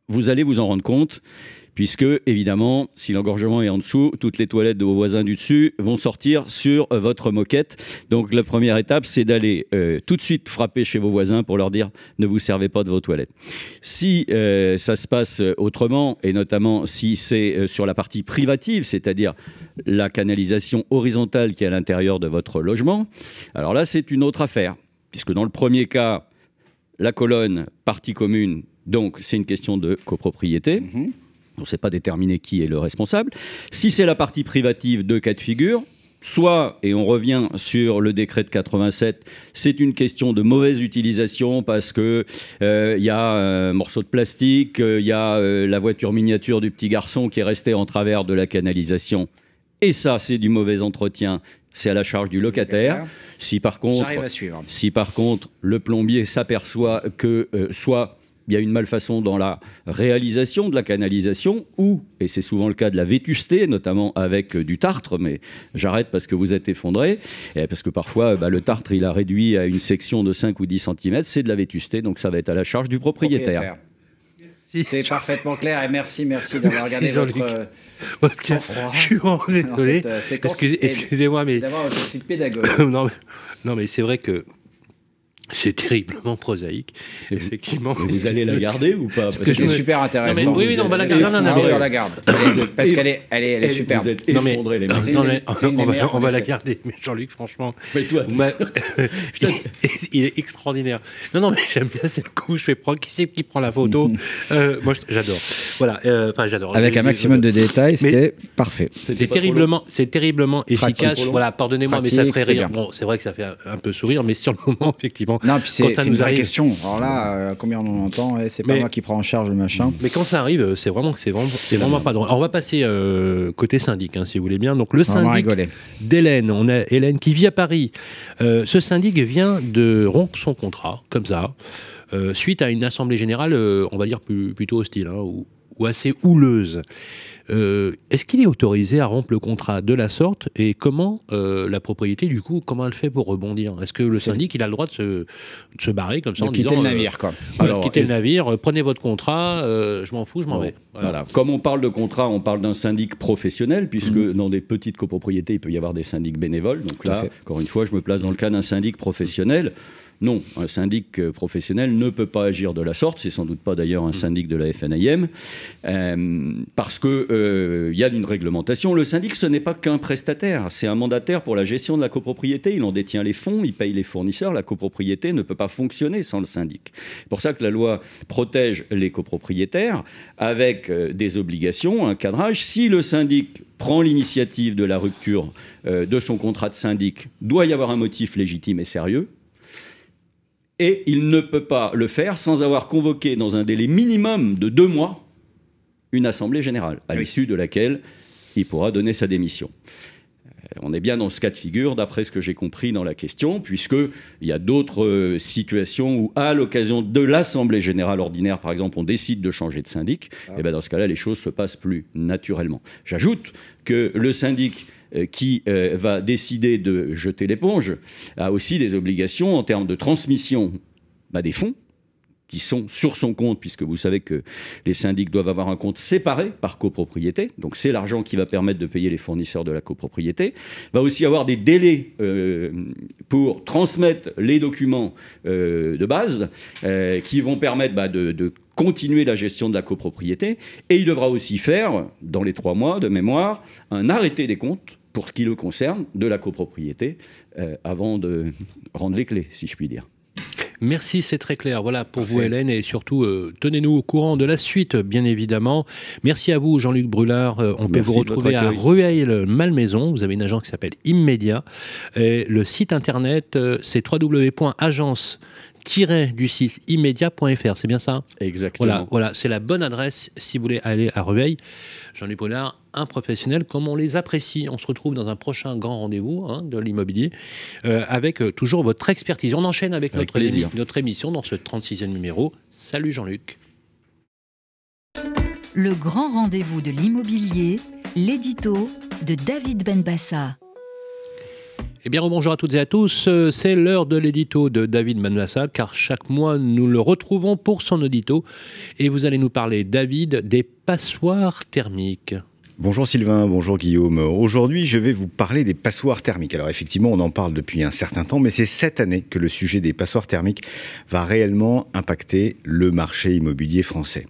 vous allez vous en rendre compte, puisque, évidemment, si l'engorgement est en dessous, toutes les toilettes de vos voisins du dessus vont sortir sur votre moquette. Donc, la première étape, c'est d'aller tout de suite frapper chez vos voisins pour leur dire « ne vous servez pas de vos toilettes ». Si ça se passe autrement, et notamment si c'est sur la partie privative, c'est-à-dire la canalisation horizontale qui est à l'intérieur de votre logement, alors là, c'est une autre affaire, puisque dans le premier cas, la colonne, partie commune, donc c'est une question de copropriété. On ne sait pas déterminer qui est le responsable. Si c'est la partie privative, deux cas de figure. Soit, et on revient sur le décret de 87, c'est une question de mauvaise utilisation parce que y a un morceau de plastique, il y a la voiture miniature du petit garçon qui est restée en travers de la canalisation. Et ça, c'est du mauvais entretien. C'est à la charge du locataire. Si par contre, le plombier s'aperçoit que soit il y a une malfaçon dans la réalisation de la canalisation ou, et c'est souvent le cas de la vétusté, notamment avec du tartre, mais j'arrête parce que vous êtes effondré, et parce que parfois le tartre il a réduit à une section de 5 ou 10 cm, c'est de la vétusté, donc ça va être à la charge du propriétaire. C'est parfaitement clair et merci d'avoir regardé votre sang-froid. Je suis vraiment désolé. Excusez-moi, mais... D'avoir aussi pédagogue. non, mais c'est vrai que c'est terriblement prosaïque, effectivement. Vous allez la garder ou pas? C'est super intéressant. Non, oui, on va la garder. On la garde. Parce qu'elle est superbe. Vous êtes effondrés, les mecs. On va la garder. Mais Jean-Luc, franchement... Mais toi, il est extraordinaire. Non, mais j'aime bien cette couche. Qui c'est qui prend la photo? Moi, j'adore. Voilà. J'adore. Avec un maximum de détails, c'était parfait. C'est terriblement efficace. Voilà, pardonnez-moi, mais ça ferait rire. Bon, c'est vrai que ça fait un peu sourire, mais sur le moment, effectivement... Non, puis c'est une vraie question. Alors là, combien on en entend? C'est pas moi qui prends en charge le machin. Mais quand ça arrive, c'est vraiment pas drôle. Alors on va passer côté syndic, si vous voulez bien. Donc le syndic d'Hélène, on a Hélène qui vit à Paris. Ce syndic vient de rompre son contrat, comme ça, suite à une assemblée générale, on va dire plutôt hostile, ou assez houleuse. Est-ce qu'il est autorisé à rompre le contrat de la sorte et comment la propriété, du coup, comment elle fait pour rebondir? Est-ce que le syndic, il a le droit de se barrer comme ça en disant... quitter le navire, quoi. Alors, quitter le navire, prenez votre contrat, je m'en fous, je m'en vais. Voilà. Comme on parle de contrat, on parle d'un syndic professionnel, puisque dans des petites copropriétés, il peut y avoir des syndics bénévoles. Donc là, encore une fois, je me place dans le cas d'un syndic professionnel. Non, un syndic professionnel ne peut pas agir de la sorte, c'est sans doute pas d'ailleurs un syndic de la FNIM, parce qu'il y a une réglementation. Le syndic, ce n'est pas qu'un prestataire, c'est un mandataire pour la gestion de la copropriété, il en détient les fonds, il paye les fournisseurs, la copropriété ne peut pas fonctionner sans le syndic. C'est pour ça que la loi protège les copropriétaires avec des obligations, un cadrage. Si le syndic prend l'initiative de la rupture de son contrat de syndic, doit y avoir un motif légitime et sérieux. Et il ne peut pas le faire sans avoir convoqué dans un délai minimum de 2 mois une assemblée générale, à l'issue de laquelle il pourra donner sa démission. On est bien dans ce cas de figure, d'après ce que j'ai compris dans la question, puisqu'il y a d'autres situations où, à l'occasion de l'assemblée générale ordinaire, par exemple, on décide de changer de syndic, et bien dans ce cas-là, les choses se passent plus naturellement. J'ajoute que le syndic qui va décider de jeter l'éponge a aussi des obligations en termes de transmission des fonds qui sont sur son compte, puisque vous savez que les syndics doivent avoir un compte séparé par copropriété, donc c'est l'argent qui va permettre de payer les fournisseurs de la copropriété, va aussi avoir des délais pour transmettre les documents de base qui vont permettre de continuer la gestion de la copropriété, et il devra aussi faire, dans les 3 mois de mémoire, un arrêté des comptes pour ce qui le concerne de la copropriété avant de rendre les clés, si je puis dire. Merci, c'est très clair. Voilà pour vous, Hélène, et surtout, tenez-nous au courant de la suite, bien évidemment. Merci à vous, Jean-Luc Brulard. On peut vous retrouver à Rueil-Malmaison. Vous avez une agence qui s'appelle Immédiat. Et le site internet, c'est www.agence-du6immédiat.fr, c'est bien ça? Exactement. Voilà, c'est la bonne adresse si vous voulez aller à Rueil. Jean-Luc Brulard, un professionnel comme on les apprécie. On se retrouve dans un prochain grand rendez-vous de l'immobilier avec toujours votre expertise. On enchaîne avec notre émission dans ce 36e numéro. Salut Jean-Luc. Le grand rendez-vous de l'immobilier, l'édito de David Benbassa. Eh bien, bonjour à toutes et à tous. C'est l'heure de l'édito de David Manassa, car chaque mois, nous le retrouvons pour son audito. Et vous allez nous parler, David, des passoires thermiques. Bonjour Sylvain, bonjour Guillaume. Aujourd'hui, je vais vous parler des passoires thermiques. Alors effectivement, on en parle depuis un certain temps, mais c'est cette année que le sujet des passoires thermiques va réellement impacter le marché immobilier français.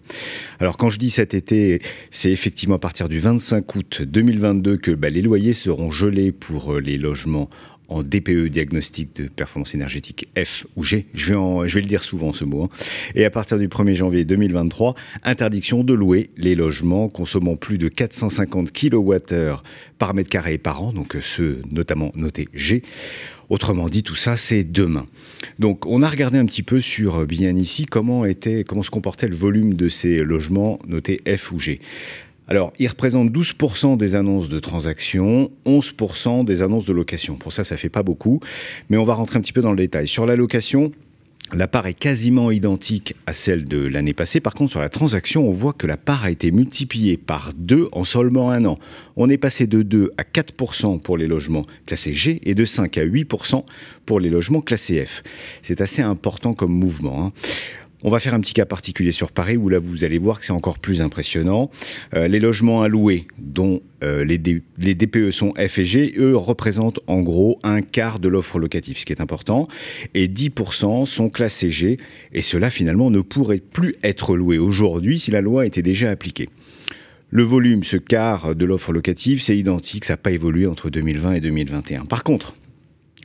Alors quand je dis cet été, c'est effectivement à partir du 25 août 2022 que les loyers seront gelés pour les logements en DPE, diagnostic de performance énergétique F ou G, je vais le dire souvent ce mot, Et à partir du 1er janvier 2023, interdiction de louer les logements consommant plus de 450 kWh par mètre carré et par an, donc ceux notamment notés G. Autrement dit, tout ça, c'est demain. Donc, on a regardé un petit peu sur Bien Ici comment se comportait le volume de ces logements notés F ou G. Alors, il représente 12% des annonces de transactions, 11% des annonces de location. Pour ça, ça fait pas beaucoup, mais on va rentrer un petit peu dans le détail. Sur la location, la part est quasiment identique à celle de l'année passée. Par contre, sur la transaction, on voit que la part a été multipliée par 2 en seulement un an. On est passé de 2 à 4% pour les logements classés G et de 5 à 8% pour les logements classés F. C'est assez important comme mouvement, On va faire un petit cas particulier sur Paris où là vous allez voir que c'est encore plus impressionnant. Les logements à louer dont les DPE sont F et G, eux représentent en gros un quart de l'offre locative, ce qui est important. Et 10% sont classés G et cela finalement ne pourrait plus être loué aujourd'hui si la loi était déjà appliquée. Le volume, ce quart de l'offre locative, c'est identique, ça n'a pas évolué entre 2020 et 2021. Par contre,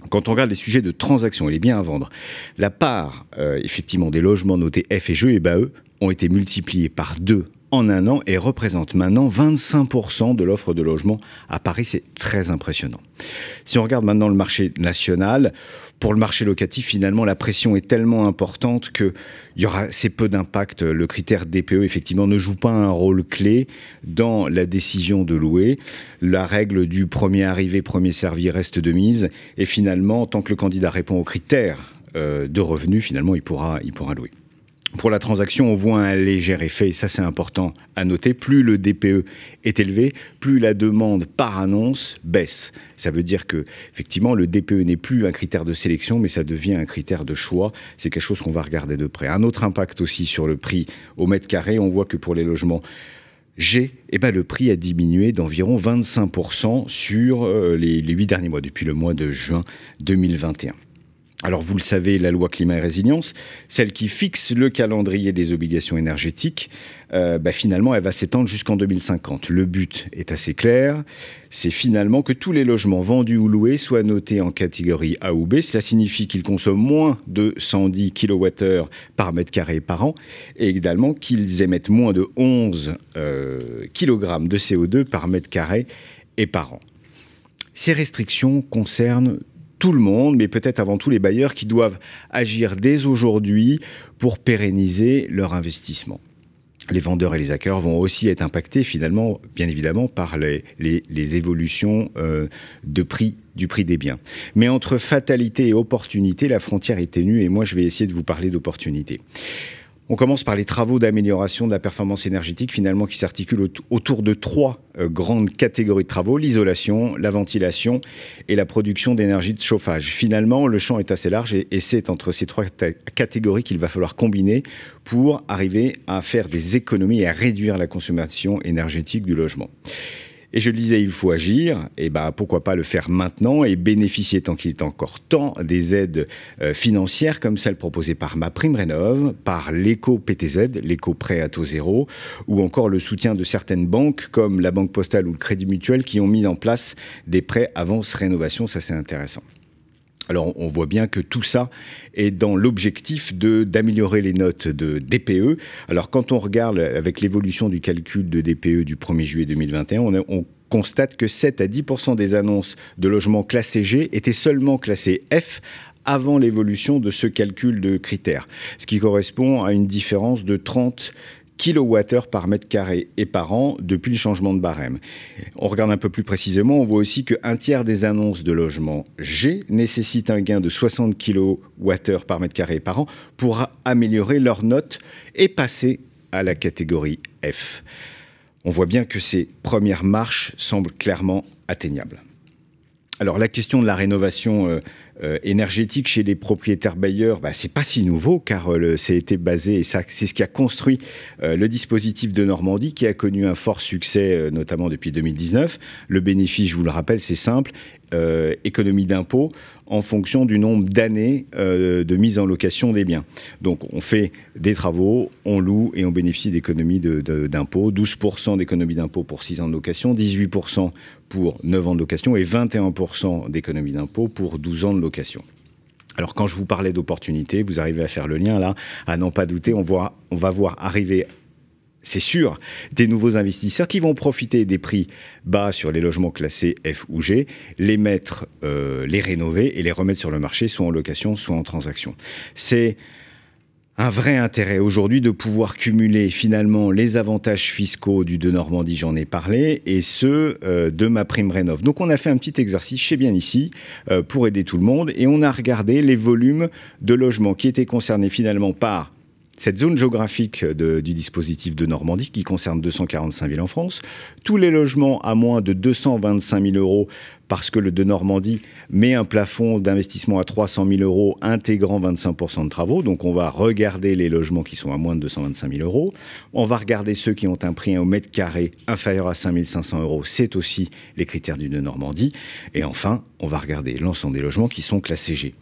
quand on regarde les sujets de transaction et les biens à vendre, la part, effectivement, des logements notés F et G, eux, ont été multipliés par 2 en un an et représentent maintenant 25% de l'offre de logement à Paris. C'est très impressionnant. Si on regarde maintenant le marché national, pour le marché locatif, finalement, la pression est tellement importante qu'il y aura assez peu d'impact. Le critère DPE, effectivement, ne joue pas un rôle clé dans la décision de louer. La règle du premier arrivé, premier servi reste de mise. Et finalement, tant que le candidat répond aux critères de revenus, finalement, il pourra louer. Pour la transaction, on voit un léger effet, et ça c'est important à noter. Plus le DPE est élevé, plus la demande par annonce baisse. Ça veut dire que, effectivement, le DPE n'est plus un critère de sélection, mais ça devient un critère de choix. C'est quelque chose qu'on va regarder de près. Un autre impact aussi sur le prix au mètre carré, on voit que pour les logements G, le prix a diminué d'environ 25% sur les 8 derniers mois, depuis le mois de juin 2021. Alors vous le savez, la loi climat et résilience, celle qui fixe le calendrier des obligations énergétiques, finalement elle va s'étendre jusqu'en 2050. Le but est assez clair, c'est finalement que tous les logements vendus ou loués soient notés en catégorie A ou B. Cela signifie qu'ils consomment moins de 110 kWh par mètre carré par an et également qu'ils émettent moins de 11 kg de CO2 par mètre carré et par an. Ces restrictions concernent tout le monde, mais peut-être avant tout les bailleurs qui doivent agir dès aujourd'hui pour pérenniser leur investissement. Les vendeurs et les acquéreurs vont aussi être impactés finalement, bien évidemment, par les évolutions du prix des biens. Mais entre fatalité et opportunité, la frontière est ténue et moi je vais essayer de vous parler d'opportunité. On commence par les travaux d'amélioration de la performance énergétique, finalement, qui s'articulent autour de 3 grandes catégories de travaux, l'isolation, la ventilation et la production d'énergie de chauffage. Finalement, le champ est assez large et c'est entre ces 3 catégories qu'il va falloir combiner pour arriver à faire des économies et à réduire la consommation énergétique du logement. Et je le disais, il faut agir, et pourquoi pas le faire maintenant et bénéficier tant qu'il est encore temps des aides financières comme celles proposées par MaPrimeRénov', par l'éco-PTZ, l'éco-prêt à taux zéro, ou encore le soutien de certaines banques comme la Banque Postale ou le Crédit Mutuel qui ont mis en place des prêts avance rénovation, ça c'est intéressant. Alors, on voit bien que tout ça est dans l'objectif d'améliorer les notes de DPE. Alors, quand on regarde avec l'évolution du calcul de DPE du 1er juillet 2021, on constate que 7 à 10% des annonces de logements classés G étaient seulement classés F avant l'évolution de ce calcul de critères, ce qui correspond à une différence de 30 kWh par mètre carré et par an depuis le changement de barème. On regarde un peu plus précisément, on voit aussi qu'un tiers des annonces de logements G nécessitent un gain de 60 kWh par mètre carré et par an pour améliorer leur note et passer à la catégorie F. On voit bien que ces premières marches semblent clairement atteignables. Alors la question de la rénovation énergétique chez les propriétaires bailleurs, c'est pas si nouveau car c'est été basé, et ça, c'est ce qui a construit le dispositif de Normandie qui a connu un fort succès, notamment depuis 2019. Le bénéfice, je vous le rappelle, c'est simple, économie d'impôt en fonction du nombre d'années de mise en location des biens. Donc on fait des travaux, on loue et on bénéficie d'économies d'impôt. 12% d'économies d'impôt pour 6 ans de location, 18% pour 9 ans de location et 21% d'économies d'impôt pour 12 ans de location. Alors quand je vous parlais d'opportunités, vous arrivez à faire le lien là, à n'en pas douter, on va voir arriver, c'est sûr, des nouveaux investisseurs qui vont profiter des prix bas sur les logements classés F ou G, les mettre, les rénover et les remettre sur le marché, soit en location, soit en transaction. C'est un vrai intérêt aujourd'hui de pouvoir cumuler finalement les avantages fiscaux du de Normandie, j'en ai parlé, et ceux de ma prime rénov. Donc on a fait un petit exercice chez Bien Ici pour aider tout le monde et on a regardé les volumes de logements qui étaient concernés finalement par cette zone géographique du dispositif de Normandie qui concerne 245 villes en France, tous les logements à moins de 225 000 euros parce que le de Normandie met un plafond d'investissement à 300 000 euros intégrant 25% de travaux. Donc on va regarder les logements qui sont à moins de 225 000 euros. On va regarder ceux qui ont un prix au mètre carré inférieur à 5 500 euros. C'est aussi les critères du de Normandie. Et enfin, on va regarder l'ensemble des logements qui sont classés G.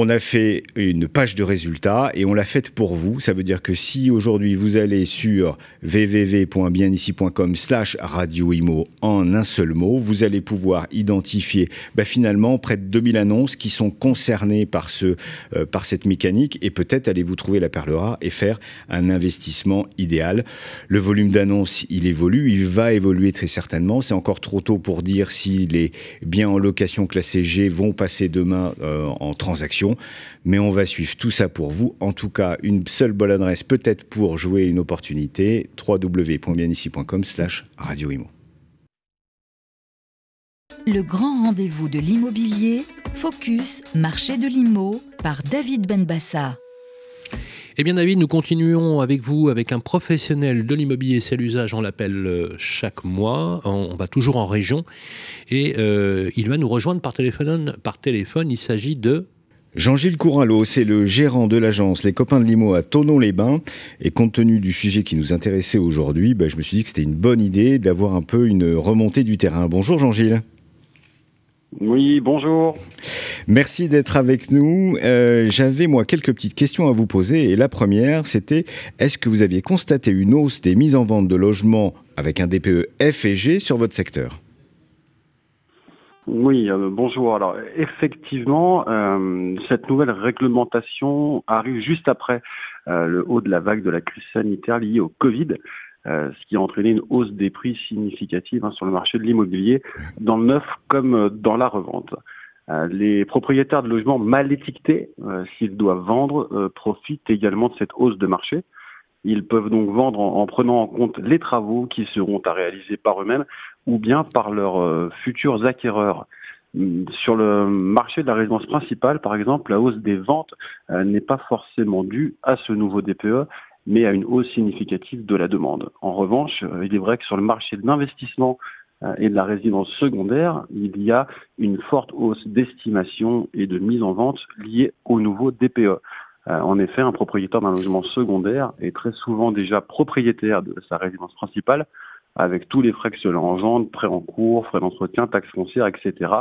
On a fait une page de résultats et on l'a faite pour vous. Ça veut dire que si aujourd'hui vous allez sur www.bienici.com/radio-imo en un seul mot, vous allez pouvoir identifier finalement près de 2000 annonces qui sont concernées par cette mécanique et peut-être allez-vous trouver la perle rare et faire un investissement idéal. Le volume d'annonces, il évolue, il va évoluer très certainement. C'est encore trop tôt pour dire si les biens en location classés G vont passer demain en transaction. Mais on va suivre tout ça pour vous. En tout cas, une seule bonne adresse peut-être pour jouer une opportunité, www.bienici.com/radio-imo. Le grand rendez-vous de l'immobilier, Focus, marché de l'IMO, par David Benbassa. Eh bien David, nous continuons avec vous, avec un professionnel de l'immobilier, c'est l'usage, on l'appelle chaque mois, on va toujours en région, et il va nous rejoindre par téléphone, il s'agit de... Jean-Gilles Couralot, c'est le gérant de l'agence Les Copains de l'IMO à Thonon-les-Bains. Et compte tenu du sujet qui nous intéressait aujourd'hui, je me suis dit que c'était une bonne idée d'avoir un peu une remontée du terrain. Bonjour Jean-Gilles. Oui, bonjour. Merci d'être avec nous. J'avais, moi, quelques petites questions à vous poser. Et la première, c'était, est-ce que vous aviez constaté une hausse des mises en vente de logements avec un DPE F et G sur votre secteur ? Oui, bonjour. Alors, effectivement, cette nouvelle réglementation arrive juste après le haut de la vague de la crise sanitaire liée au Covid, ce qui a entraîné une hausse des prix significative sur le marché de l'immobilier, dans le neuf comme dans la revente. Les propriétaires de logements mal étiquetés, s'ils doivent vendre, profitent également de cette hausse de marché. Ils peuvent donc vendre en prenant en compte les travaux qui seront à réaliser par eux-mêmes ou bien par leurs futurs acquéreurs. Sur le marché de la résidence principale, par exemple, la hausse des ventes n'est pas forcément due à ce nouveau DPE, mais à une hausse significative de la demande. En revanche, il est vrai que sur le marché de l'investissement et de la résidence secondaire, il y a une forte hausse d'estimation et de mise en vente liée au nouveau DPE. En effet, un propriétaire d'un logement secondaire est très souvent déjà propriétaire de sa résidence principale, avec tous les frais que cela engendre, prêts en cours, frais d'entretien, taxes foncières, etc.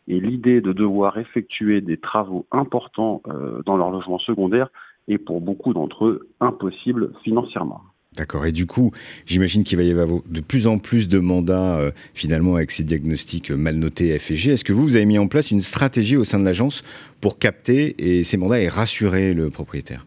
Et l'idée de devoir effectuer des travaux importants dans leur logement secondaire est pour beaucoup d'entre eux impossible financièrement. D'accord. Et du coup, j'imagine qu'il va y avoir de plus en plus de mandats finalement avec ces diagnostics mal notés F et G. Est-ce que vous avez mis en place une stratégie au sein de l'agence pour capter ces mandats et rassurer le propriétaire ?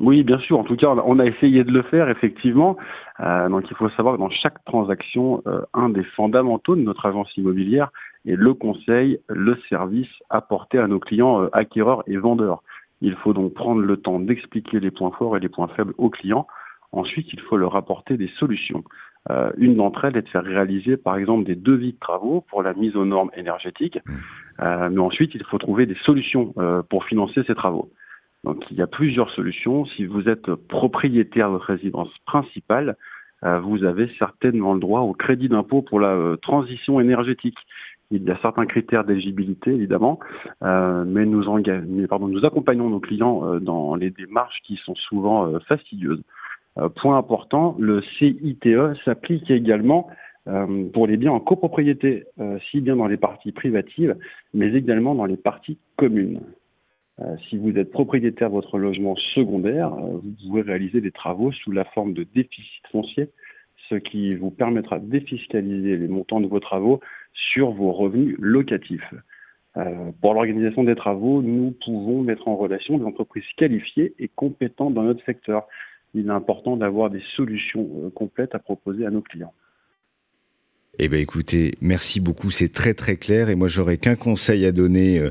Oui, bien sûr. En tout cas, on a essayé de le faire, effectivement. Donc, il faut savoir que dans chaque transaction, un des fondamentaux de notre agence immobilière est le conseil, le service apporté à nos clients acquéreurs et vendeurs. Il faut donc prendre le temps d'expliquer les points forts et les points faibles aux clients. Ensuite, il faut leur apporter des solutions. Une d'entre elles est de faire réaliser, par exemple, des devis de travaux pour la mise aux normes énergétiques. Mais ensuite, il faut trouver des solutions pour financer ces travaux. Donc, il y a plusieurs solutions. Si vous êtes propriétaire de votre résidence principale, vous avez certainement le droit au crédit d'impôt pour la transition énergétique. Il y a certains critères d'éligibilité, évidemment, mais nous accompagnons nos clients dans les démarches qui sont souvent fastidieuses. Point important, le CITE s'applique également pour les biens en copropriété, si bien dans les parties privatives, mais également dans les parties communes. Si vous êtes propriétaire de votre logement secondaire, vous pouvez réaliser des travaux sous la forme de déficit foncier, ce qui vous permettra de défiscaliser les montants de vos travaux sur vos revenus locatifs. Pour l'organisation des travaux, nous pouvons mettre en relation des entreprises qualifiées et compétentes dans notre secteur. Il est important d'avoir des solutions complètes à proposer à nos clients. Eh bien écoutez, merci beaucoup, c'est très très clair et moi j'aurais qu'un conseil à donner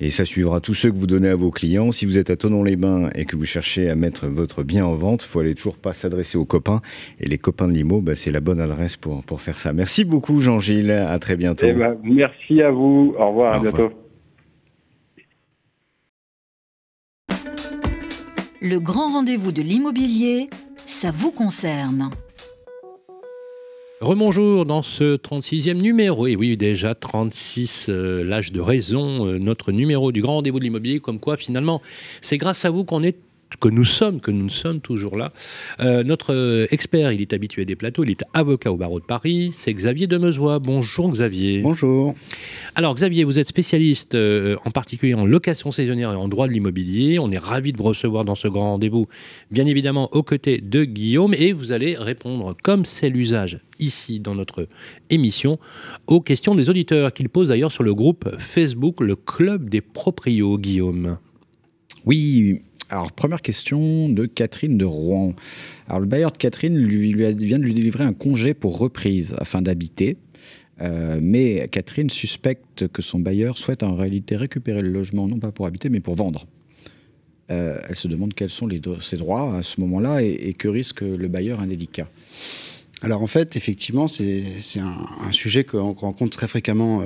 et ça suivra tous ceux que vous donnez à vos clients. Si vous êtes à Thonon-les-Bains et que vous cherchez à mettre votre bien en vente, il faut aller toujours pas s'adresser aux copains et les copains de l'IMO, c'est la bonne adresse pour faire ça. Merci beaucoup Jean-Gilles, à très bientôt. Merci à vous, au revoir, à bientôt. Le grand rendez-vous de l'immobilier, ça vous concerne. Rebonjour dans ce 36e numéro, et oui déjà 36, l'âge de raison, notre numéro du grand rendez-vous de l'immobilier, comme quoi finalement c'est grâce à vous que nous sommes toujours là. Notre expert, il est habitué des plateaux, il est avocat au barreau de Paris, c'est Xavier Demeuzois. Bonjour Xavier. Bonjour. Alors Xavier, vous êtes spécialiste en particulier en location saisonnière et en droit de l'immobilier. On est ravis de vous recevoir dans ce grand rendez-vous, bien évidemment aux côtés de Guillaume, et vous allez répondre, comme c'est l'usage ici dans notre émission, aux questions des auditeurs qu'ils posent d'ailleurs sur le groupe Facebook, le Club des Proprios, Guillaume. Oui. Alors, première question de Catherine de Rouen. Alors, le bailleur de Catherine vient de lui délivrer un congé pour reprise afin d'habiter. Mais Catherine suspecte que son bailleur souhaite en réalité récupérer le logement, non pas pour habiter, mais pour vendre. Elle se demande quels sont ses droits à ce moment-là et que risque le bailleur indélicat. Alors en fait, effectivement, c'est un sujet qu'on rencontre très fréquemment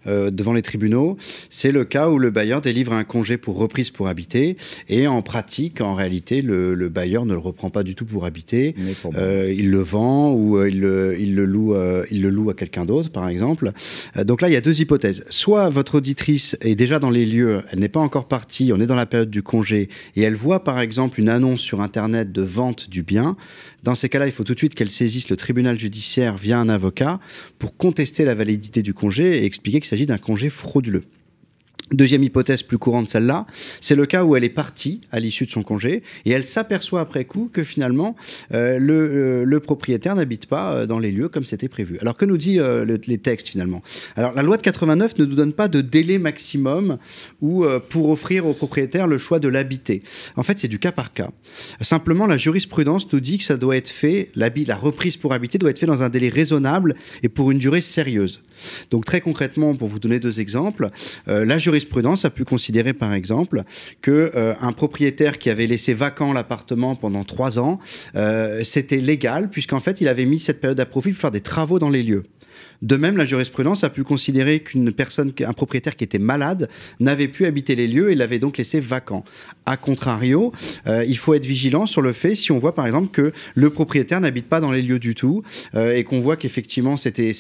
devant les tribunaux. C'est le cas où le bailleur délivre un congé pour reprise pour habiter et en pratique, en réalité, le bailleur ne le reprend pas du tout pour habiter. Il le vend ou il le loue à quelqu'un d'autre, par exemple. Donc là, il y a deux hypothèses. Soit votre auditrice est déjà dans les lieux, elle n'est pas encore partie, on est dans la période du congé et elle voit par exemple une annonce sur Internet de vente du bien. Dans ces cas-là, il faut tout de suite qu'elle saisisse le tribunal judiciaire via un avocat pour contester la validité du congé et expliquer qu'il s'agit d'un congé frauduleux. Deuxième hypothèse plus courante, celle-là, c'est le cas où elle est partie à l'issue de son congé et elle s'aperçoit après coup que finalement le propriétaire n'habite pas dans les lieux comme c'était prévu. Alors que nous dit les textes finalement? Alors la loi de 89 ne nous donne pas de délai maximum pour offrir au propriétaire le choix de l'habiter. En fait, c'est du cas par cas. Simplement, la jurisprudence nous dit que ça doit être fait, la reprise pour habiter doit être fait dans un délai raisonnable et pour une durée sérieuse. Donc très concrètement, pour vous donner deux exemples, la jurisprudence a pu considérer par exemple qu'un propriétaire qui avait laissé vacant l'appartement pendant 3 ans, c'était légal puisqu'en fait il avait mis cette période à profit pour faire des travaux dans les lieux. De même, la jurisprudence a pu considérer un propriétaire qui était malade n'avait pu habiter les lieux et l'avait donc laissé vacant. A contrario, il faut être vigilant sur le fait si on voit par exemple que le propriétaire n'habite pas dans les lieux du tout et qu'on voit qu'effectivement c'était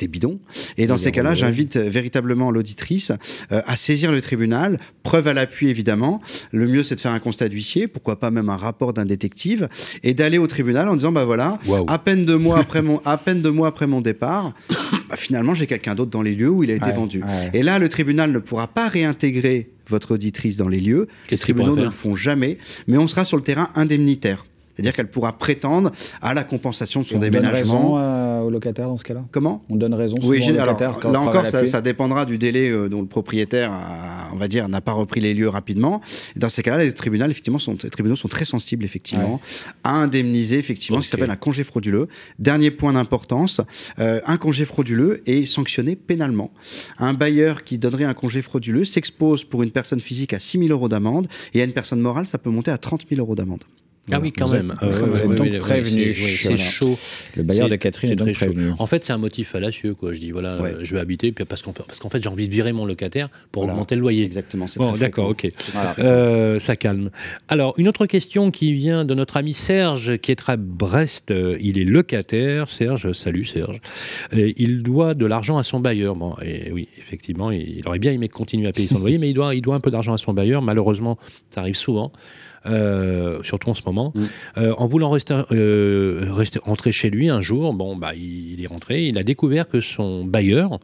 bidon. Et dans ces cas-là, j'invite véritablement l'auditrice à saisir le tribunal, preuve à l'appui évidemment. Le mieux c'est de faire un constat d'huissier, pourquoi pas même un rapport d'un détective, et d'aller au tribunal en disant voilà, à peine 2 mois après mon départ, finalement j'ai quelqu'un d'autre dans les lieux où il a été vendu. Et là, le tribunal ne pourra pas réintégrer votre auditrice dans les lieux. Les tribunaux ne le font jamais, mais on sera sur le terrain indemnitaire. C'est-à-dire qu'elle pourra prétendre à la compensation de son déménagement. On donne raison au locataire dans ce cas-là? Comment? On donne raison souvent au locataire. Là encore, ça dépendra du délai dont le propriétaire, on va dire, n'a pas repris les lieux rapidement. Et dans ces cas-là, les tribunaux sont très sensibles, effectivement, à indemniser, effectivement, ce qui s'appelle un congé frauduleux. Dernier point d'importance, un congé frauduleux est sanctionné pénalement. Un bailleur qui donnerait un congé frauduleux s'expose pour une personne physique à 6 000 € d'amende et à une personne morale, ça peut monter à 30 000 € d'amende. Ah oui, quand même. Vous êtes donc prévenu. C'est chaud. Le bailleur de Catherine est donc prévenu. En fait, c'est un motif fallacieux, quoi. Je dis, voilà, je vais habiter, puis parce qu'en fait, j'ai envie de virer mon locataire pour augmenter le loyer. Exactement. Bon, d'accord, ok. Ça calme. Alors, une autre question qui vient de notre ami Serge, qui est à Brest. Il est locataire. Serge, salut Serge. Il doit de l'argent à son bailleur. Bon, et oui, effectivement, il aurait bien aimé continuer à payer son loyer, mais il doit un peu d'argent à son bailleur. Malheureusement, ça arrive souvent. Surtout en ce moment, en voulant rentrer chez lui un jour, il est rentré, il a découvert que son bailleur,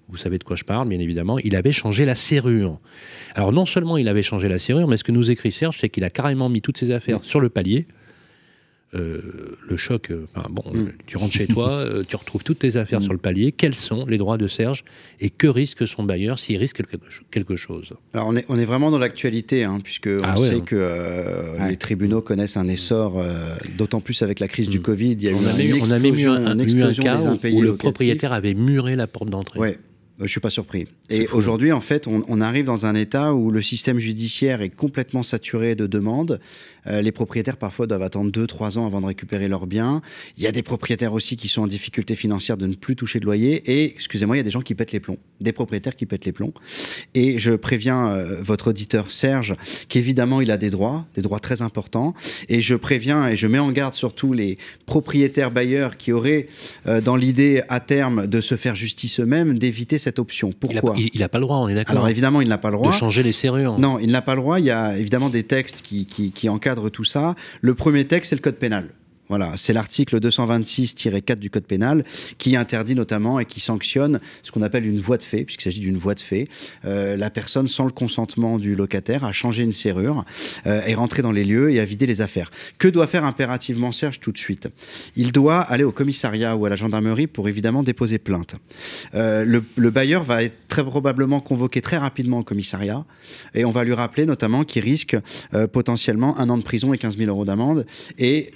vous savez de quoi je parle, bien évidemment, il avait changé la serrure. Alors non seulement il avait changé la serrure, mais ce que nous écrit Serge, c'est qu'il a carrément mis toutes ses affaires sur le palier. Le choc, tu rentres chez toi, tu retrouves toutes tes affaires sur le palier. Quels sont les droits de Serge et que risque son bailleur s'il risque quelque chose? Alors on est vraiment dans l'actualité, puisque on sait que les tribunaux connaissent un essor, d'autant plus avec la crise du Covid. Il y a on a même eu un cas où le propriétaire avait muré la porte d'entrée. Ouais. Je ne suis pas surpris. Et aujourd'hui, en fait, on arrive dans un état où le système judiciaire est complètement saturé de demandes. Les propriétaires, parfois, doivent attendre 2-3 ans avant de récupérer leurs biens. Il y a des propriétaires aussi qui sont en difficulté financière de ne plus toucher de loyer. Et, excusez-moi, il y a des gens qui pètent les plombs. Des propriétaires qui pètent les plombs. Et je préviens votre auditeur Serge qu'évidemment, il a des droits très importants. Et je préviens et je mets en garde surtout les propriétaires bailleurs qui auraient dans l'idée, à terme, de se faire justice eux-mêmes, d'éviter cette option. Pourquoi ? Il n'a pas le droit, on est d'accord. Alors évidemment, il n'a pas le droit. De changer les serrures. Non, il n'a pas le droit. Il y a évidemment des textes qui encadrent tout ça. Le premier texte, c'est le code pénal. Voilà, c'est l'article 226-4 du Code pénal qui interdit notamment et qui sanctionne ce qu'on appelle une voie de fait, puisqu'il s'agit d'une voie de fait. La personne, sans le consentement du locataire, a changé une serrure, est rentrée dans les lieux et a vidé les affaires. Que doit faire impérativement Serge tout de suite ? Il doit aller au commissariat ou à la gendarmerie pour évidemment déposer plainte. Le bailleur va être très probablement convoqué très rapidement au commissariat et on va lui rappeler notamment qu'il risque potentiellement 1 an de prison et 15 000 € d'amende. Et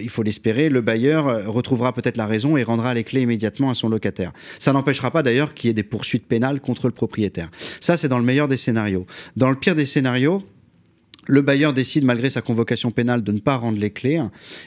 il faut l'espérer, le bailleur retrouvera peut-être la raison et rendra les clés immédiatement à son locataire. Ça n'empêchera pas d'ailleurs qu'il y ait des poursuites pénales contre le propriétaire. Ça, c'est dans le meilleur des scénarios. Dans le pire des scénarios, le bailleur décide, malgré sa convocation pénale, de ne pas rendre les clés.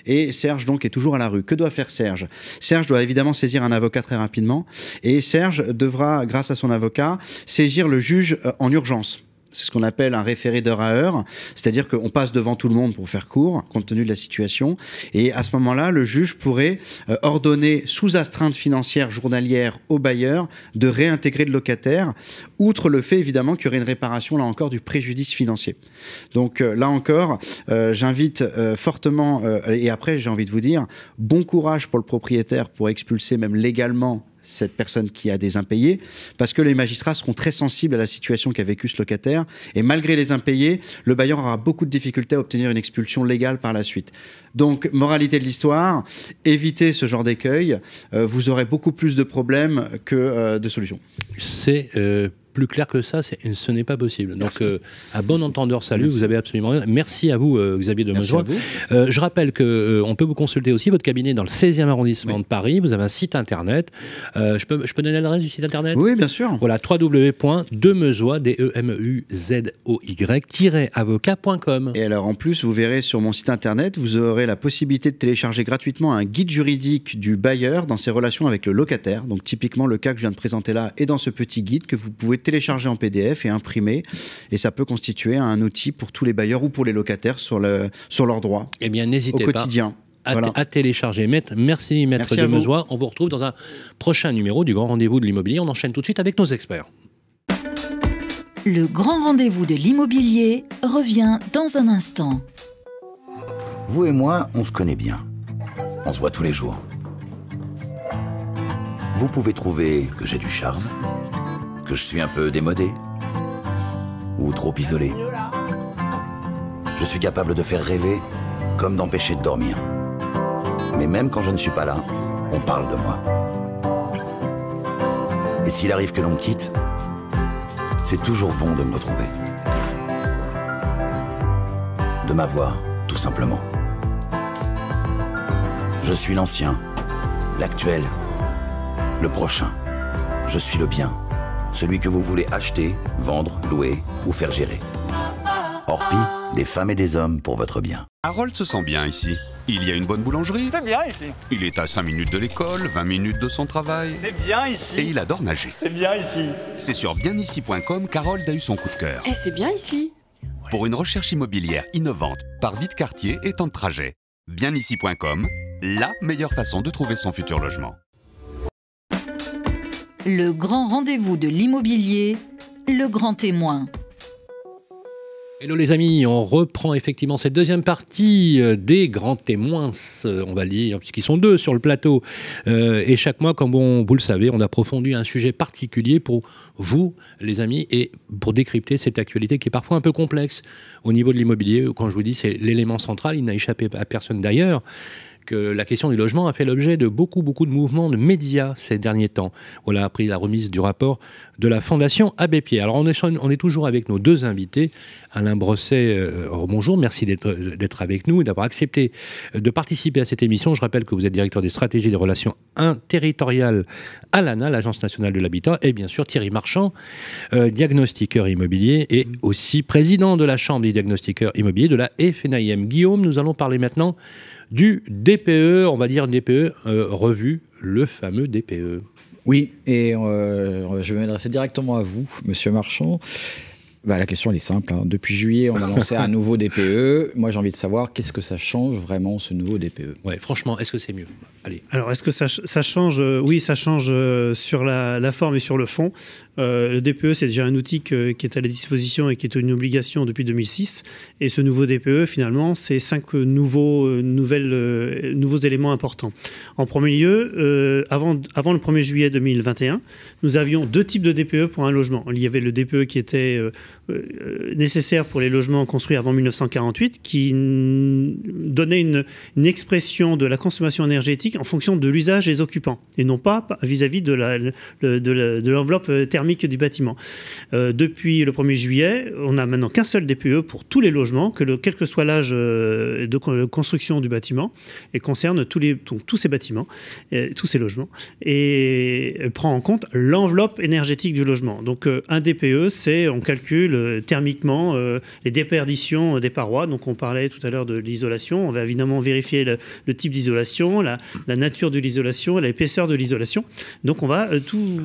Et Serge, donc, est toujours à la rue. Que doit faire Serge ? Serge doit évidemment saisir un avocat très rapidement. Et Serge devra, grâce à son avocat, saisir le juge en urgence. C'est ce qu'on appelle un référé d'heure à heure, c'est-à-dire qu'on passe devant tout le monde pour faire court, compte tenu de la situation. Et à ce moment-là, le juge pourrait ordonner, sous astreinte financière journalière au bailleur, de réintégrer le locataire, outre le fait, évidemment, qu'il y aurait une réparation, là encore, du préjudice financier. Donc, là encore, j'invite fortement, et après, j'ai envie de vous dire, bon courage pour le propriétaire pour expulser même légalement cette personne qui a des impayés, parce que les magistrats seront très sensibles à la situation qu'a vécu ce locataire, et malgré les impayés, le bailleur aura beaucoup de difficultés à obtenir une expulsion légale par la suite. Donc, moralité de l'histoire, évitez ce genre d'écueil, vous aurez beaucoup plus de problèmes que de solutions. C'est plus clair que ça, ce n'est pas possible. Donc, à bon entendeur, salut, vous avez absolument rien. Merci à vous, Xavier Demezois. Je rappelle qu'on peut vous consulter aussi, votre cabinet dans le 16e arrondissement de Paris. Vous avez un site internet. Je peux donner l'adresse du site internet ? Oui, bien sûr. Voilà, www.demezoy, DEMEUZOY-avocat.com. Et alors, en plus, vous verrez sur mon site internet, vous aurez la possibilité de télécharger gratuitement un guide juridique du bailleur dans ses relations avec le locataire. Donc, typiquement, le cas que je viens de présenter là est dans ce petit guide que vous pouvez télécharger en PDF et imprimer, et ça peut constituer un outil pour tous les bailleurs ou pour les locataires sur leurs droits. Eh bien, n'hésitez pas au quotidien. À télécharger. Merci, Maître Demezois. On vous retrouve dans un prochain numéro du Grand Rendez-vous de l'Immobilier. On enchaîne tout de suite avec nos experts. Le Grand Rendez-vous de l'Immobilier revient dans un instant. Vous et moi, on se connaît bien. On se voit tous les jours. Vous pouvez trouver que j'ai du charme, que je suis un peu démodé ou trop isolé. Je suis capable de faire rêver comme d'empêcher de dormir. Mais même quand je ne suis pas là, on parle de moi. Et s'il arrive que l'on me quitte, c'est toujours bon de me retrouver. De m'avoir, tout simplement. Je suis l'ancien, l'actuel, le prochain. Je suis le bien. Celui que vous voulez acheter, vendre, louer ou faire gérer. Orpi, Des femmes et des hommes pour votre bien. Harold se sent bien ici. Il y a une bonne boulangerie. C'est bien ici. Il est à 5 minutes de l'école, 20 minutes de son travail. C'est bien ici. Et il adore nager. C'est bien ici. C'est sur bienici.com qu'Harold a eu son coup de cœur. Eh, c'est bien ici. Pour une recherche immobilière innovante, par vie de quartier et temps de trajet. Bienici.com, la meilleure façon de trouver son futur logement. Le grand rendez-vous de l'immobilier, le grand témoin. Hello les amis, on reprend effectivement cette deuxième partie des grands témoins, on va le dire, puisqu'ils sont deux sur le plateau. Et chaque mois, comme vous le savez, on approfondit un sujet particulier pour vous, les amis, et pour décrypter cette actualité qui est parfois un peu complexe au niveau de l'immobilier. Quand je vous dis c'est l'élément central, il n'a échappé à personne d'ailleurs, que la question du logement a fait l'objet de beaucoup de mouvements de médias ces derniers temps. Voilà, après la remise du rapport de la Fondation Abbé Pierre. Alors on est toujours avec nos deux invités. Alain Brosset, bonjour, merci d'être avec nous et d'avoir accepté de participer à cette émission. Je rappelle que vous êtes directeur des stratégies des relations interterritoriales à l'ANA, l'Agence nationale de l'habitat, et bien sûr Thierry Marchand, diagnostiqueur immobilier et aussi président de la Chambre des diagnostiqueurs immobiliers de la FNIM. Guillaume, nous allons parler maintenant du DPE, on va dire DPE revue, le fameux DPE. Oui, et je vais m'adresser directement à vous, Monsieur Marchand. La question elle est simple. Depuis juillet, on a lancé un nouveau DPE. Moi, j'ai envie de savoir qu'est-ce que ça change vraiment, ce nouveau DPE. Ouais, franchement, est-ce que c'est mieux? Allez. Alors, est-ce que ça change? Oui, ça change sur la forme et sur le fond. Le DPE, c'est déjà un outil qui est à la disposition et qui est une obligation depuis 2006. Et ce nouveau DPE, finalement, c'est 5 nouveaux éléments importants. En premier lieu, avant le 1er juillet 2021, nous avions 2 types de DPE pour un logement. Il y avait le DPE qui était nécessaire pour les logements construits avant 1948, qui donnait une expression de la consommation énergétique en fonction de l'usage des occupants, et non pas vis-à-vis de l'enveloppe thermique du bâtiment. Depuis le 1er juillet, on n'a maintenant qu'un seul DPE pour tous les logements, quel que soit l'âge de construction du bâtiment, et concerne tous ces bâtiments, tous ces logements, et prend en compte l'enveloppe énergétique du logement. Donc un DPE, on calcule thermiquement les déperditions des parois. Donc on parlait tout à l'heure de l'isolation. On va évidemment vérifier le type d'isolation, la nature de l'isolation, l'épaisseur de l'isolation. Donc on va tout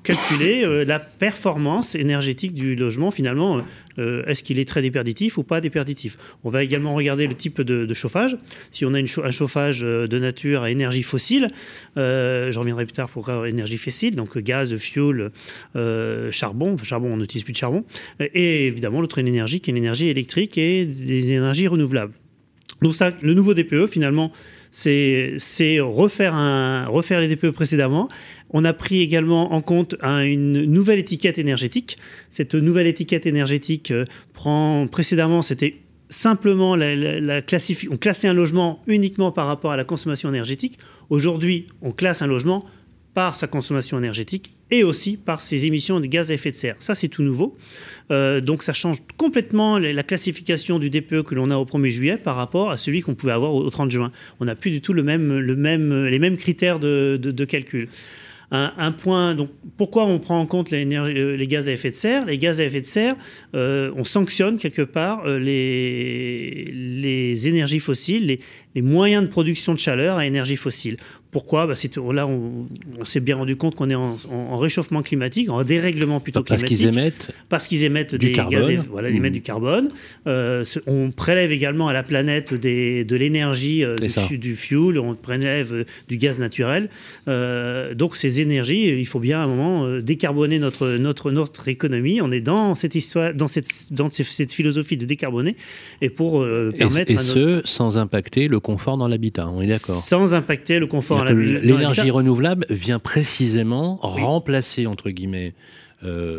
calculer, la performance énergétique du logement finalement. Est-ce qu'il est très déperditif ou pas déperditif? On va également regarder le type de chauffage. Si on a un chauffage de nature à énergie fossile, je reviendrai plus tard pour énergie fossile, donc gaz, fioul, charbon, on n'utilise plus de charbon, et évidemment l'autre énergie qui est l'énergie électrique et les énergies renouvelables. Donc ça, le nouveau DPE finalement, c'est refaire les DPE précédemment. On a pris également en compte une nouvelle étiquette énergétique. Cette nouvelle étiquette énergétique précédemment, c'était simplement on classait un logement uniquement par rapport à la consommation énergétique. Aujourd'hui, on classe un logement par sa consommation énergétique et aussi par ses émissions de gaz à effet de serre. Ça, c'est tout nouveau. Donc, ça change complètement la classification du DPE que l'on a au 1er juillet par rapport à celui qu'on pouvait avoir au 30 juin. On n'a plus du tout les mêmes critères de calcul. Un point, donc pourquoi on prend en compte les gaz à effet de serre? Les gaz à effet de serre, on sanctionne quelque part les énergies fossiles, les moyens de production de chaleur à énergie fossile. Pourquoi? Là, on s'est bien rendu compte qu'on est en réchauffement climatique, en dérèglement plutôt climatique. Parce qu'ils émettent du carbone. Ils émettent du carbone. On prélève également à la planète de l'énergie, du fuel, on prélève du gaz naturel. Donc ces énergies, il faut bien à un moment décarboner notre économie. On est dans cette histoire, dans cette philosophie de décarboner, et pour permettre sans impacter le confort dans l'habitat. On est d'accord. Sans impacter le confort. L'énergie renouvelable vient précisément remplacer, entre guillemets,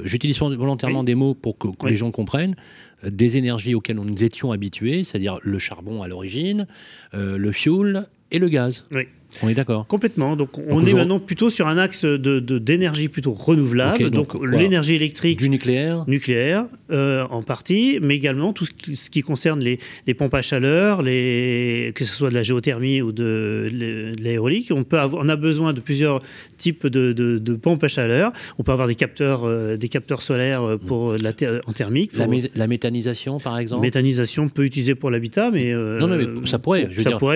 j'utilise volontairement des mots pour que les gens comprennent, des énergies auxquelles nous étions habitués, c'est-à-dire le charbon à l'origine, le fioul et le gaz. Oui. On est d'accord. Complètement. Donc on est maintenant plutôt sur un axe d'énergie plutôt renouvelable. Donc l'énergie électrique. Du nucléaire. Nucléaire en partie, mais également tout ce qui concerne les pompes à chaleur, que ce soit de la géothermie ou de l'aérolyque. On a besoin de plusieurs types de pompes à chaleur. On peut avoir des capteurs solaires pour en thermique. La méthanisation, par exemple. Méthanisation peut utiliser pour l'habitat, mais non, mais ça pourrait.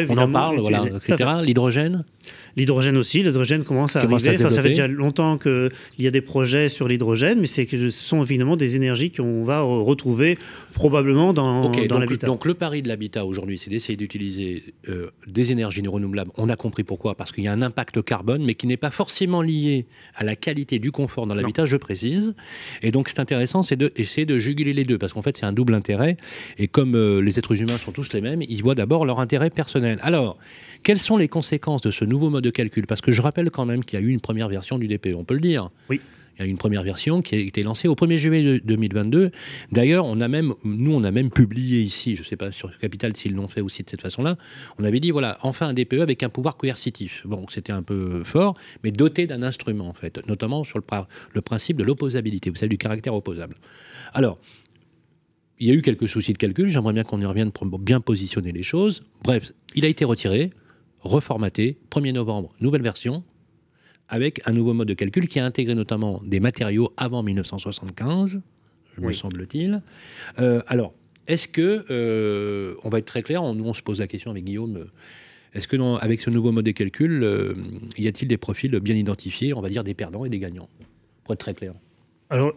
On en parle, voilà, etc. L'hydrogène. L'hydrogène aussi, l'hydrogène commence à arriver. Ça fait déjà longtemps qu'il y a des projets sur l'hydrogène, mais ce sont évidemment des énergies qu'on va retrouver probablement dans l'habitat. Donc le pari de l'habitat aujourd'hui, c'est d'essayer d'utiliser des énergies renouvelables. On a compris pourquoi, parce qu'il y a un impact carbone, mais qui n'est pas forcément lié à la qualité du confort dans l'habitat, je précise. Et donc c'est intéressant, c'est d'essayer de juguler les deux, parce qu'en fait c'est un double intérêt. Et comme les êtres humains sont tous les mêmes, ils voient d'abord leur intérêt personnel. Alors, quelles sont les conséquences de ce nouveau mode de calcul? Parce que je rappelle quand même qu'il y a eu une première version du DPE, on peut le dire. Oui. Il y a eu une première version qui a été lancée au 1er juillet 2022. D'ailleurs, on a même publié ici, je ne sais pas sur Capital s'ils l'ont fait aussi de cette façon-là, on avait dit, voilà, enfin un DPE avec un pouvoir coercitif. Bon, c'était un peu fort, mais doté d'un instrument, en fait, notamment sur le principe de l'opposabilité, vous savez, du caractère opposable. Alors, il y a eu quelques soucis de calcul, j'aimerais bien qu'on y revienne pour bien positionner les choses. Bref, il a été retiré, reformaté, 1er novembre, nouvelle version, avec un nouveau mode de calcul qui a intégré notamment des matériaux avant 1975, me semble-t-il. Alors, est-ce que, on va être très clair, nous on se pose la question avec Guillaume, est-ce que avec ce nouveau mode de calcul, y a-t-il des profils bien identifiés, on va dire des perdants et des gagnants, pour être très clair? Alors,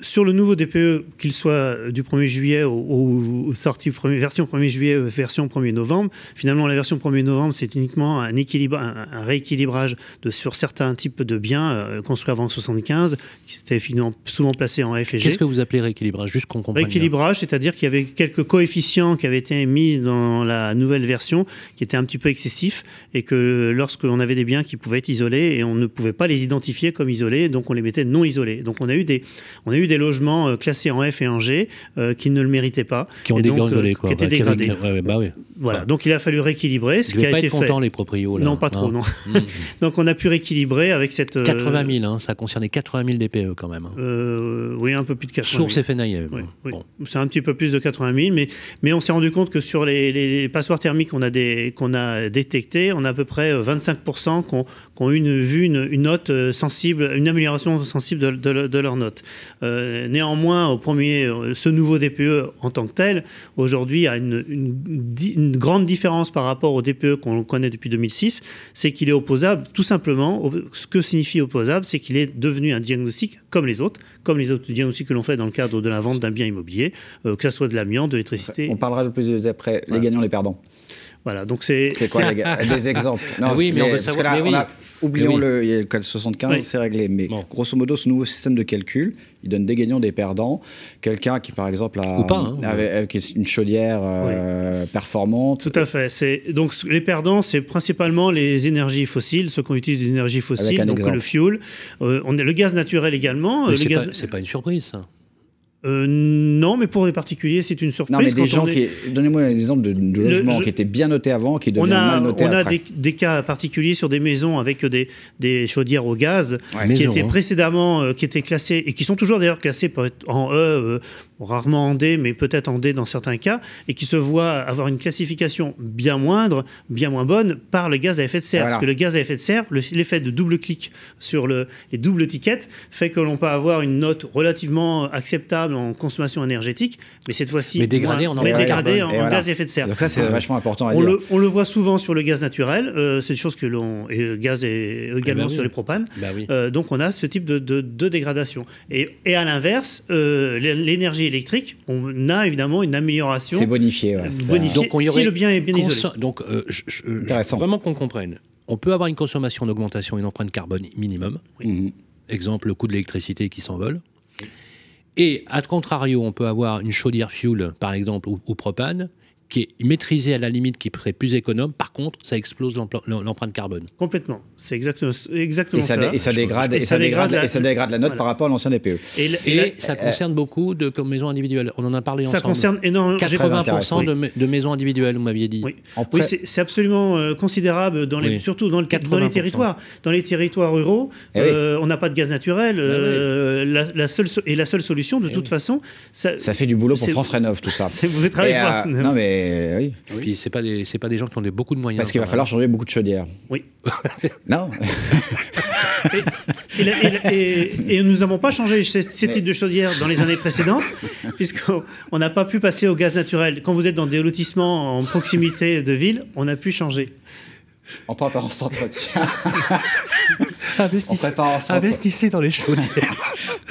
sur le nouveau DPE, qu'il soit du 1er juillet ou sortie version 1er juillet, version 1er novembre, finalement la version 1er novembre, c'est uniquement un rééquilibrage sur certains types de biens construits avant 1975, qui étaient souvent placés en F et G. Qu'est-ce que vous appelez rééquilibrage? Juste qu'on comprenne. Rééquilibrage, c'est-à-dire qu'il y avait quelques coefficients qui avaient été mis dans la nouvelle version qui étaient un petit peu excessifs et que lorsqu'on avait des biens qui pouvaient être isolés et on ne pouvait pas les identifier comme isolés, donc on les mettait non isolés. Donc on a eu des logements classés en F et en G qui ne le méritaient pas. Qui ont dégradé, quoi. Qui étaient dégradés. Oui. Voilà, donc il a fallu rééquilibrer. Ce qui a été fait. Ils ne devaient pas être contents, les proprios, là. Non, pas trop, non. Donc on a pu rééquilibrer avec cette... 80 000, hein, ça concernait 80 000 DPE quand même. Oui, un peu plus de 80 000. Source FNAIM. Oui. Bon. C'est un petit peu plus de 80 000, mais on s'est rendu compte que sur les passoires thermiques qu'on a détectées, on a à peu près 25% qui ont vu une note sensible, une amélioration sensible de leur note. Néanmoins, ce nouveau DPE en tant que tel, aujourd'hui, a une grande différence par rapport au DPE qu'on connaît depuis 2006, c'est qu'il est opposable, tout simplement. Ce que signifie opposable, c'est qu'il est devenu un diagnostic comme les autres diagnostics que l'on fait dans le cadre de la vente d'un bien immobilier, que ce soit de l'amiante, de l'électricité. On parlera de plus après, les gagnants, les perdants. Voilà, donc c'est quoi des exemples? Non, oui, mais on veut savoir. Oublions-le, il y a le code 75, c'est réglé. Mais grosso modo, ce nouveau système de calcul, il donne des gagnants, des perdants. Quelqu'un qui, par exemple, avec une chaudière performante. Tout à fait. Donc les perdants, c'est principalement les énergies fossiles, ceux qui utilisent des énergies fossiles, donc le fuel. Le gaz naturel également. C'est pas une surprise, ça. Non, mais pour les particuliers, c'est une surprise. Non, mais des gens donnez-moi un exemple de logements qui étaient bien notés avant, qui deviennent mal notés après. On a des cas particuliers sur des maisons avec des chaudières au gaz qui étaient précédemment qui étaient classées et qui sont toujours d'ailleurs classées en E, rarement en D, mais peut-être en D dans certains cas, et qui se voient avoir une classification bien moindre, bien moins bonne par le gaz à effet de serre. Parce que le gaz à effet de serre, l'effet de double clic sur les doubles tickets fait que l'on peut avoir une note relativement acceptable en consommation énergétique, mais cette fois-ci dégradée en gaz à effet de serre. Donc ça, c'est vachement important à dire. On le voit souvent sur le gaz naturel, c'est des choses que l'on... Et le gaz est également sur les propanes. Donc on a ce type de dégradation. Et à l'inverse, l'énergie électrique, on a évidemment une amélioration. C'est bonifié. Donc, si le bien est bien isolé. Donc, vraiment qu'on comprenne. On peut avoir une consommation d'augmentation, une empreinte carbone minimum. Exemple, le coût de l'électricité qui s'envole. Et, à contrario, on peut avoir une chaudière fuel, par exemple, ou propane, qui est maîtrisé à la limite, qui serait plus économe. Par contre, ça explose l'empreinte carbone. Complètement. C'est exactement ça. Et ça dégrade la note par rapport à l'ancien DPE. Et ça concerne beaucoup de maisons individuelles. On en a parlé ensemble. Ça concerne énormément. 80% de maisons individuelles, vous m'aviez dit. Oui, c'est absolument considérable, surtout dans les territoires. Dans les territoires ruraux, on n'a pas de gaz naturel. La seule solution, de toute façon... Ça fait du boulot pour France Rénov', tout ça. Vous pouvez travailler pour France Rénov'. Non, mais oui. Puis c'est pas des gens qui ont beaucoup de moyens. Parce qu'il va falloir changer beaucoup de chaudières. Oui. Non. Et nous n'avons pas changé ces types de chaudières dans les années précédentes, puisqu'on n'a pas pu passer au gaz naturel. Quand vous êtes dans des lotissements en proximité de villes, on a pu changer. En préparant cet entretien. Investissez dans les chaudières.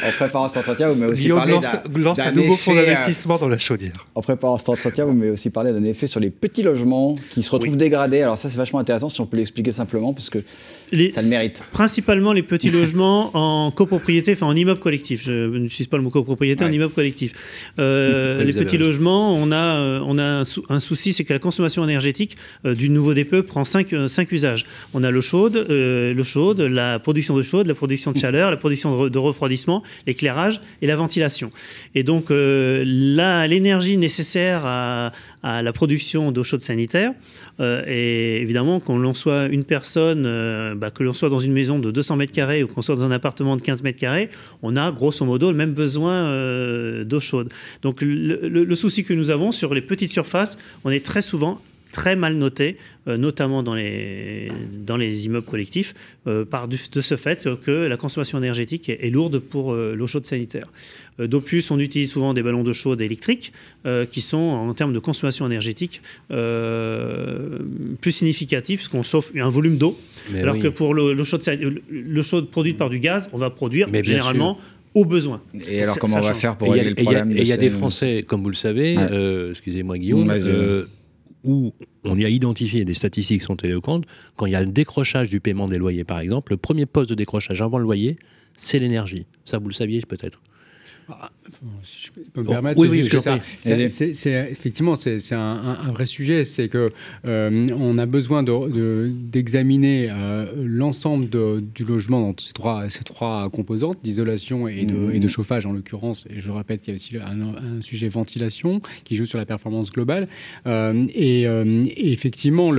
En préparant cet entretien, vous m'avez aussi Guillaume parlé lance un nouveau fonds d'investissement dans la chaudière. En préparant cet entretien, vous m'avez aussi parlé d'un effet sur les petits logements qui se retrouvent dégradés. Alors ça, c'est vachement intéressant, si on peut l'expliquer simplement, parce que ça le mérite. Principalement les petits logements en copropriété, enfin en immeuble collectif. Je n'utilise pas le mot copropriété, en immeuble collectif. Les petits logements, on a un souci, c'est que la consommation énergétique du nouveau DPE prend 5 usages. On a l'eau chaude, la production d'eau chaude, la production de chaleur, la production de refroidissement, l'éclairage et la ventilation. Et donc l'énergie nécessaire à la production d'eau chaude sanitaire, et évidemment, qu'on l'on soit une personne, que l'on soit dans une maison de 200 mètres carrés ou qu'on soit dans un appartement de 15 mètres carrés, on a grosso modo le même besoin d'eau chaude. Donc le souci que nous avons sur les petites surfaces, on est très souvent très mal noté, notamment dans les immeubles collectifs, de ce fait que la consommation énergétique est lourde pour l'eau chaude sanitaire. D'Opus, on utilise souvent des ballons d'eau chaude électriques qui sont, en termes de consommation énergétique, plus significatifs, parce qu'on sauve un volume d'eau, alors que pour l'eau chaude produite par du gaz, on va produire généralement au besoin. Et alors comment on va faire pour régler le problème? Il y a des Français, comme vous le savez, excusez-moi Guillaume, où on y a identifié, des statistiques sont éloquentes, quand il y a le décrochage du paiement des loyers, par exemple, le premier poste de décrochage avant le loyer, c'est l'énergie. Ça, vous le saviez peut-être. Si je peux me permettre, effectivement, c'est un vrai sujet. C'est que on a besoin d'examiner l'ensemble du logement dans ces trois composantes, d'isolation et de chauffage en l'occurrence. Et je répète qu'il y a aussi un sujet ventilation qui joue sur la performance globale. Et effectivement,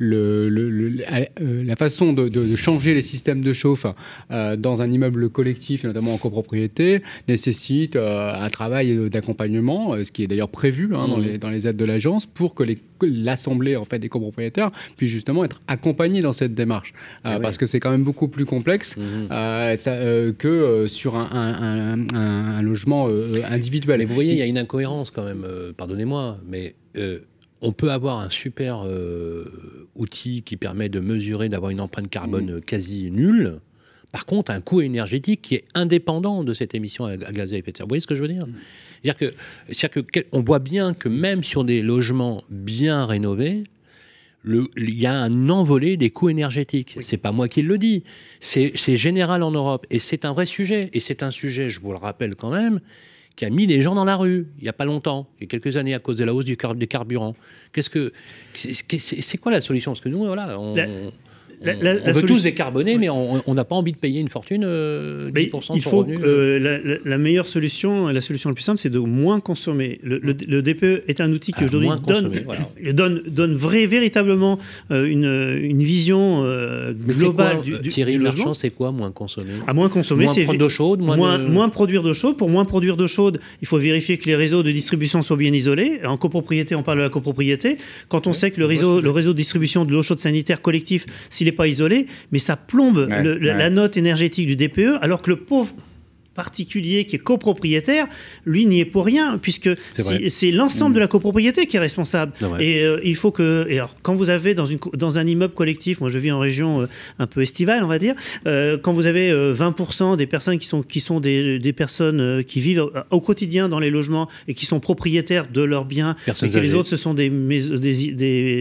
la façon de changer les systèmes de chauffe dans un immeuble collectif, et notamment en copropriété, nécessite un travail d'accompagnement, ce qui est d'ailleurs prévu dans les aides de l'agence, pour que l'assemblée en fait, des copropriétaires puisse justement être accompagnée dans cette démarche. Parce que c'est quand même beaucoup plus complexe que sur un logement individuel. Mais vous voyez, il y a une incohérence quand même, pardonnez-moi, mais on peut avoir un super outil qui permet de mesurer, d'avoir une empreinte carbone quasi nulle. Par contre, un coût énergétique qui est indépendant de cette émission à gaz à effet de serre. Vous voyez ce que je veux dire ? C'est-à-dire qu'on voit bien que même sur des logements bien rénovés, il y a un envolé des coûts énergétiques. C'est pas moi qui le dis. C'est général en Europe. Et c'est un vrai sujet. Et c'est un sujet, je vous le rappelle quand même, qui a mis les gens dans la rue il n'y a pas longtemps, il y a quelques années, à cause de la hausse des carburants. C'est quoi la solution ? Parce que nous, voilà... On veut tous décarboner, mais on n'a pas envie de payer une fortune, 10% de son revenu. La meilleure solution, la solution la plus simple, c'est de moins consommer. Le DPE est un outil qui aujourd'hui donne véritablement une vision globale du Thierry logement. Marchand, c'est quoi moins consommer ? Moins consommer, c'est prendre d'eau chaude, moins produire d'eau chaude. Pour moins produire d'eau chaude, il faut vérifier que les réseaux de distribution soient bien isolés. En copropriété, on parle de la copropriété. Quand on sait que le réseau de distribution de l'eau chaude sanitaire collectif, s'il n'est pas isolé, mais ça plombe la note énergétique du DPE, alors que le pauvre particulier qui est copropriétaire, lui n'y est pour rien, puisque c'est l'ensemble de la copropriété qui est responsable. Et il faut que... Et alors, quand vous avez dans un immeuble collectif, moi je vis en région un peu estivale, on va dire, quand vous avez 20% des personnes qui sont des personnes qui vivent au quotidien dans les logements et qui sont propriétaires de leurs biens, et que les autres, ce sont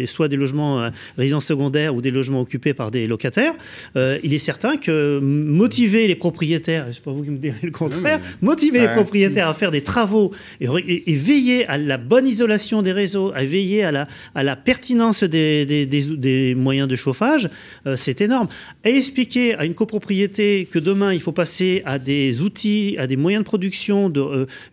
soit des logements résidence secondaire ou des logements occupés par des locataires, il est certain que motiver les propriétaires, c'est pas vous qui me direz le contraire. Motiver les propriétaires à faire des travaux et veiller à la bonne isolation des réseaux, à veiller à la pertinence des moyens de chauffage, c'est énorme. Et expliquer à une copropriété que demain, il faut passer à des outils, à des moyens de production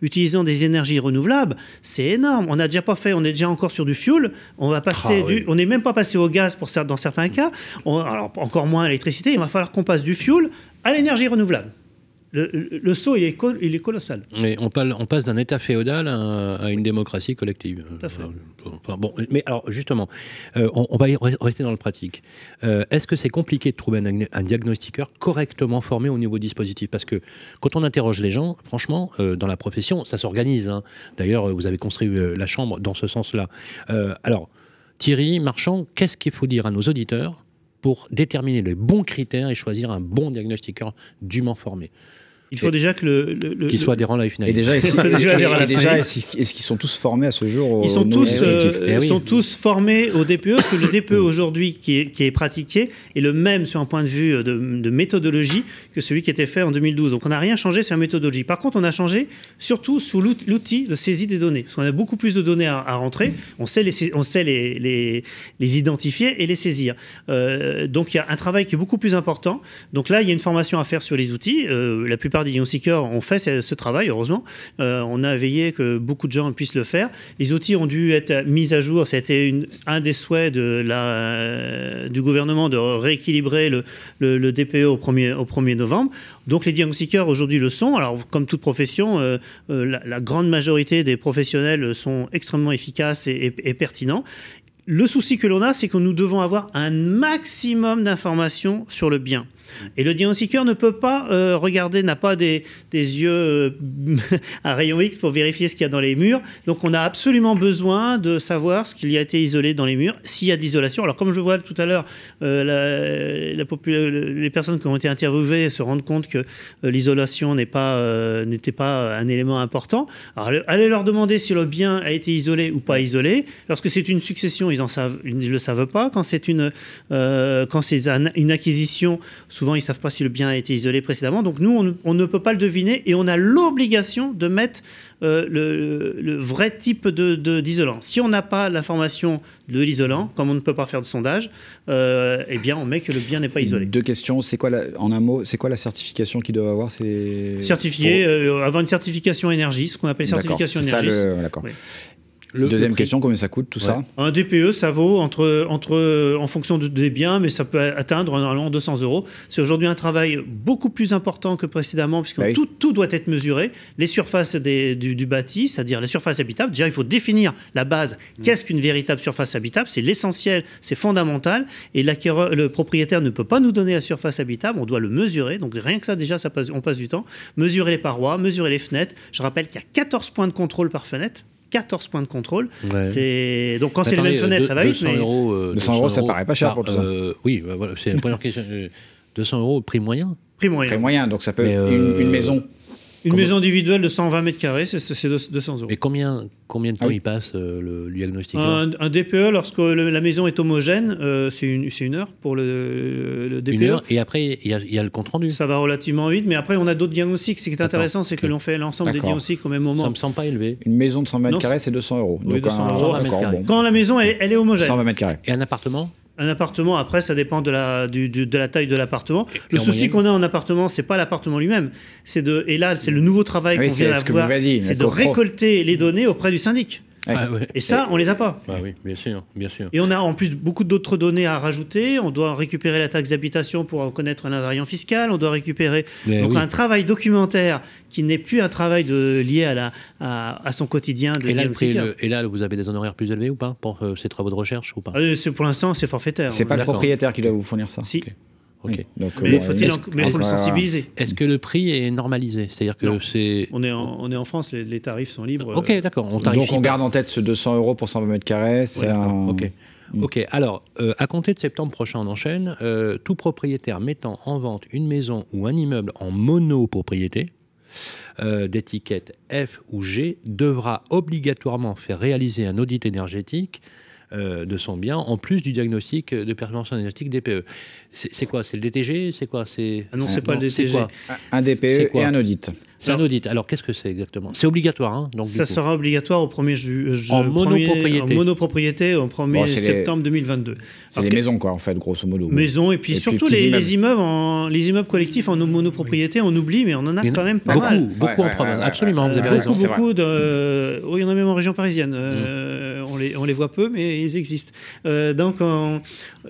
utilisant des énergies renouvelables, c'est énorme. On n'a déjà pas fait, on est déjà encore sur du fioul. On va passer on n'est même pas passé au gaz dans certains cas. Alors encore moins à l'électricité. Il va falloir qu'on passe du fioul à l'énergie renouvelable. Le saut, il est colossal. Mais on passe d'un État féodal à une démocratie collective. Tout à fait. Bon, mais alors justement, on va rester dans le pratique. Est-ce que c'est compliqué de trouver un diagnostiqueur correctement formé au niveau dispositif? Parce que quand on interroge les gens, franchement, dans la profession, ça s'organise. Hein. D'ailleurs, vous avez construit la Chambre dans ce sens-là. Alors, Thierry Marchand, qu'est-ce qu'il faut dire à nos auditeurs pour déterminer les bons critères et choisir un bon diagnostiqueur dûment formé? Il faut déjà que qu'il soit adhérent à la FNAIM. Et déjà, est-ce qu'ils sont tous formés à ce jour? Ils sont tous formés au DPE, parce que le DPE aujourd'hui qui est pratiqué est le même sur un point de vue de méthodologie que celui qui était fait en 2012. Donc on n'a rien changé sur la méthodologie. Par contre, on a changé surtout sous l'outil de saisie des données. Parce qu'on a beaucoup plus de données à rentrer. On sait les identifier et les saisir. Donc il y a un travail qui est beaucoup plus important. Donc là, il y a une formation à faire sur les outils. La plupart des diagnostiqueurs ont fait ce travail, heureusement. On a veillé que beaucoup de gens puissent le faire. Les outils ont dû être mis à jour. Ça a été un des souhaits du gouvernement de rééquilibrer le DPE au 1er novembre. Donc les diagnostiqueurs aujourd'hui le sont. Alors comme toute profession, la grande majorité des professionnels sont extrêmement efficaces et pertinents. Le souci que l'on a, c'est que nous devons avoir un maximum d'informations sur le bien. Et le diagnostiqueur ne peut pas regarder, n'a pas des yeux à rayon X pour vérifier ce qu'il y a dans les murs. Donc on a absolument besoin de savoir ce qu'il y a été isolé dans les murs, s'il y a de l'isolation. Alors comme je vois tout à l'heure, les personnes qui ont été interviewées se rendent compte que l'isolation n'était pas un élément important. Alors allez leur demander si le bien a été isolé ou pas isolé. Lorsque c'est une succession, ils ne le savent pas. Quand c'est une acquisition, souvent, ils ne savent pas si le bien a été isolé précédemment. Donc, nous, on ne peut pas le deviner et on a l'obligation de mettre le vrai type d'isolant. Si on n'a pas l'information de l'isolant, comme on ne peut pas faire de sondage, eh bien, on met que le bien n'est pas isolé. Deux questions. En un mot, c'est quoi la certification qu'ils doivent avoir? Avoir une certification énergie, ce qu'on appelle certification énergie. D'accord. Deuxième question, combien ça coûte tout ça? Un DPE, ça vaut en fonction des biens, mais ça peut atteindre normalement 200 €. C'est aujourd'hui un travail beaucoup plus important que précédemment, puisque tout doit être mesuré. Les surfaces du bâti, c'est-à-dire les surfaces habitables. Déjà, il faut définir la base. Qu'est-ce qu'une véritable surface habitable? C'est l'essentiel, c'est fondamental. Et le propriétaire ne peut pas nous donner la surface habitable, on doit le mesurer. Donc rien que ça, déjà, on passe du temps. Mesurer les parois, mesurer les fenêtres. Je rappelle qu'il y a 14 points de contrôle par fenêtre. 14 points de contrôle. Ouais. Donc quand c'est les mêmes fenêtres, ça va vite. 200 €, ça paraît pas cher pour tout ça. Oui, voilà, c'est la première question. 200 €, prix moyen. Prix moyen, donc ça peut être une maison. Une maison individuelle de 120 mètres carrés, c'est 200 €. Et combien de temps il passe le diagnostic? Un DPE, lorsque la maison est homogène, c'est une heure pour le DPE. Une heure, et après, il y a le compte-rendu. Ça va relativement vite, mais après, on a d'autres diagnostics. Ce qui est intéressant, c'est que l'on fait l'ensemble des diagnostics au même moment. Ça me semble pas élevé. Une maison de 100 mètres carrés, c'est 200 €. Oui, 200 €. Quand la maison, elle est homogène. 120 mètres carrés. Et un appartement? Un appartement, après, ça dépend de la taille de l'appartement. Le souci qu'on a en appartement, c'est pas l'appartement lui-même. Et là, c'est le nouveau travail qu'on vient d'avoir. C'est de récolter les données auprès du syndic. Et ça, on les a pas. Oui, bien sûr. Et on a en plus beaucoup d'autres données à rajouter. On doit récupérer la taxe d'habitation pour reconnaître un invariant fiscal. On doit récupérer un travail documentaire qui n'est plus un travail lié à son quotidien de diagnostiqueur. Et là, vous avez des honoraires plus élevés ou pas pour ces travaux de recherche ou pas? Pour l'instant, c'est forfaitaire. C'est pas le propriétaire qui doit vous fournir ça? Si. Okay. Donc, mais il faut le sensibiliser. Est-ce que le prix est normalisé? C'est-à-dire que c'est... On est en France, les tarifs sont libres. Ok, d'accord. Donc on garde en tête ce 200 € pour 120 mètres carrés. Ok. Alors, à compter de septembre prochain, on enchaîne. Tout propriétaire mettant en vente une maison ou un immeuble en monopropriété d'étiquette F ou G devra obligatoirement faire réaliser un audit énergétique de son bien, en plus du diagnostic de performance énergétique DPE. C'est quoi? C'est le DTG? C'est quoi? Ah non, c'est pas le DTG. Quoi? Un DPE et un audit. C'est un audit. Alors, qu'est-ce que c'est exactement? C'est obligatoire, hein, donc, ça sera obligatoire au 1er en monopropriété. En monopropriété au 1er septembre 2022. C'est les maisons, quoi, en fait, grosso modo. Maisons, et puis surtout les immeubles collectifs en monopropriété, on oublie, mais on en a quand même pas mal. Beaucoup en province, absolument, vous avez raison. Beaucoup, il y en a même en région parisienne. On les voit peu, mais ils existent. Donc,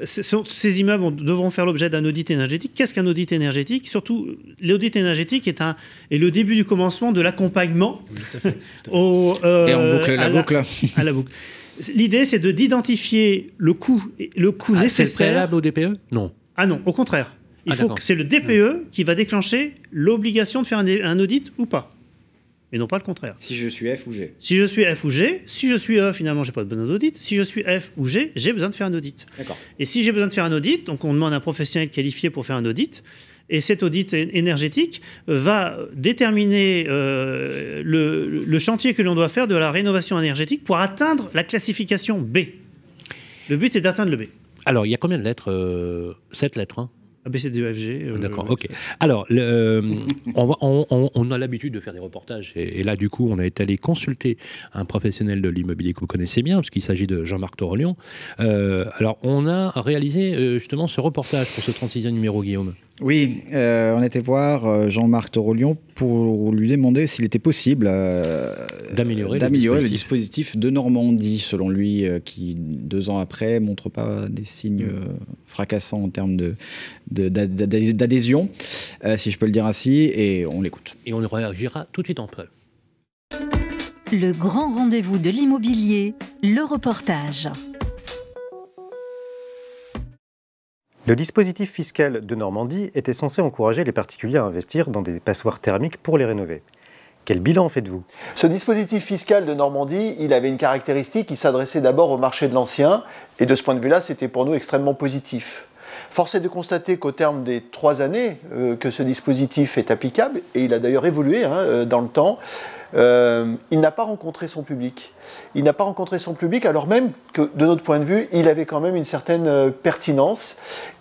ces immeubles devront faire l'objet d'un audit énergétique. Qu'est-ce qu'un audit énergétique? Surtout, l'audit énergétique est le début du commencement de l'accompagnement. Et on boucle la boucle. À la boucle. L'idée, c'est d'identifier le coût nécessaire. C'est préalable au DPE? Non. Ah non, au contraire. C'est le DPE qui va déclencher l'obligation de faire un audit ou pas. Et non pas le contraire. Si je suis F ou G. Si je suis F ou G, si je suis E, finalement, j'ai pas besoin d'audit. Si je suis F ou G, j'ai besoin de faire un audit. D'accord. Et si j'ai besoin de faire un audit, donc on demande à un professionnel qualifié pour faire un audit, et cet audit énergétique va déterminer le chantier que l'on doit faire de la rénovation énergétique pour atteindre la classification B. Le but est d'atteindre le B. Alors, il y a combien de lettres? 7 lettres, hein? A, B, C, D, E, F, G. D'accord, ok. Alors, on a l'habitude de faire des reportages, et là, du coup, on a été allé consulter un professionnel de l'immobilier que vous connaissez bien, parce qu'il s'agit de Jean-Marc Torolion. Alors, on a réalisé justement ce reportage pour ce 36e numéro, Guillaume. Oui, on était voir Jean-Marc Torolion pour lui demander s'il était possible d'améliorer le dispositif de Normandie, selon lui, qui 2 ans après montre pas des signes fracassants en termes d'adhésion, si je peux le dire ainsi, et on l'écoute. Et on réagira tout de suite en preuve. Le grand rendez-vous de l'immobilier, le reportage. Le dispositif fiscal de Normandie était censé encourager les particuliers à investir dans des passoires thermiques pour les rénover. Quel bilan faites-vous? Ce dispositif fiscal de Normandie, il avait une caractéristique, il s'adressait d'abord au marché de l'ancien, et de ce point de vue-là, c'était pour nous extrêmement positif. Force est de constater qu'au terme des 3 années que ce dispositif est applicable, et il a d'ailleurs évolué dans le temps, il n'a pas rencontré son public. Il n'a pas rencontré son public alors même que, de notre point de vue, il avait quand même une certaine pertinence.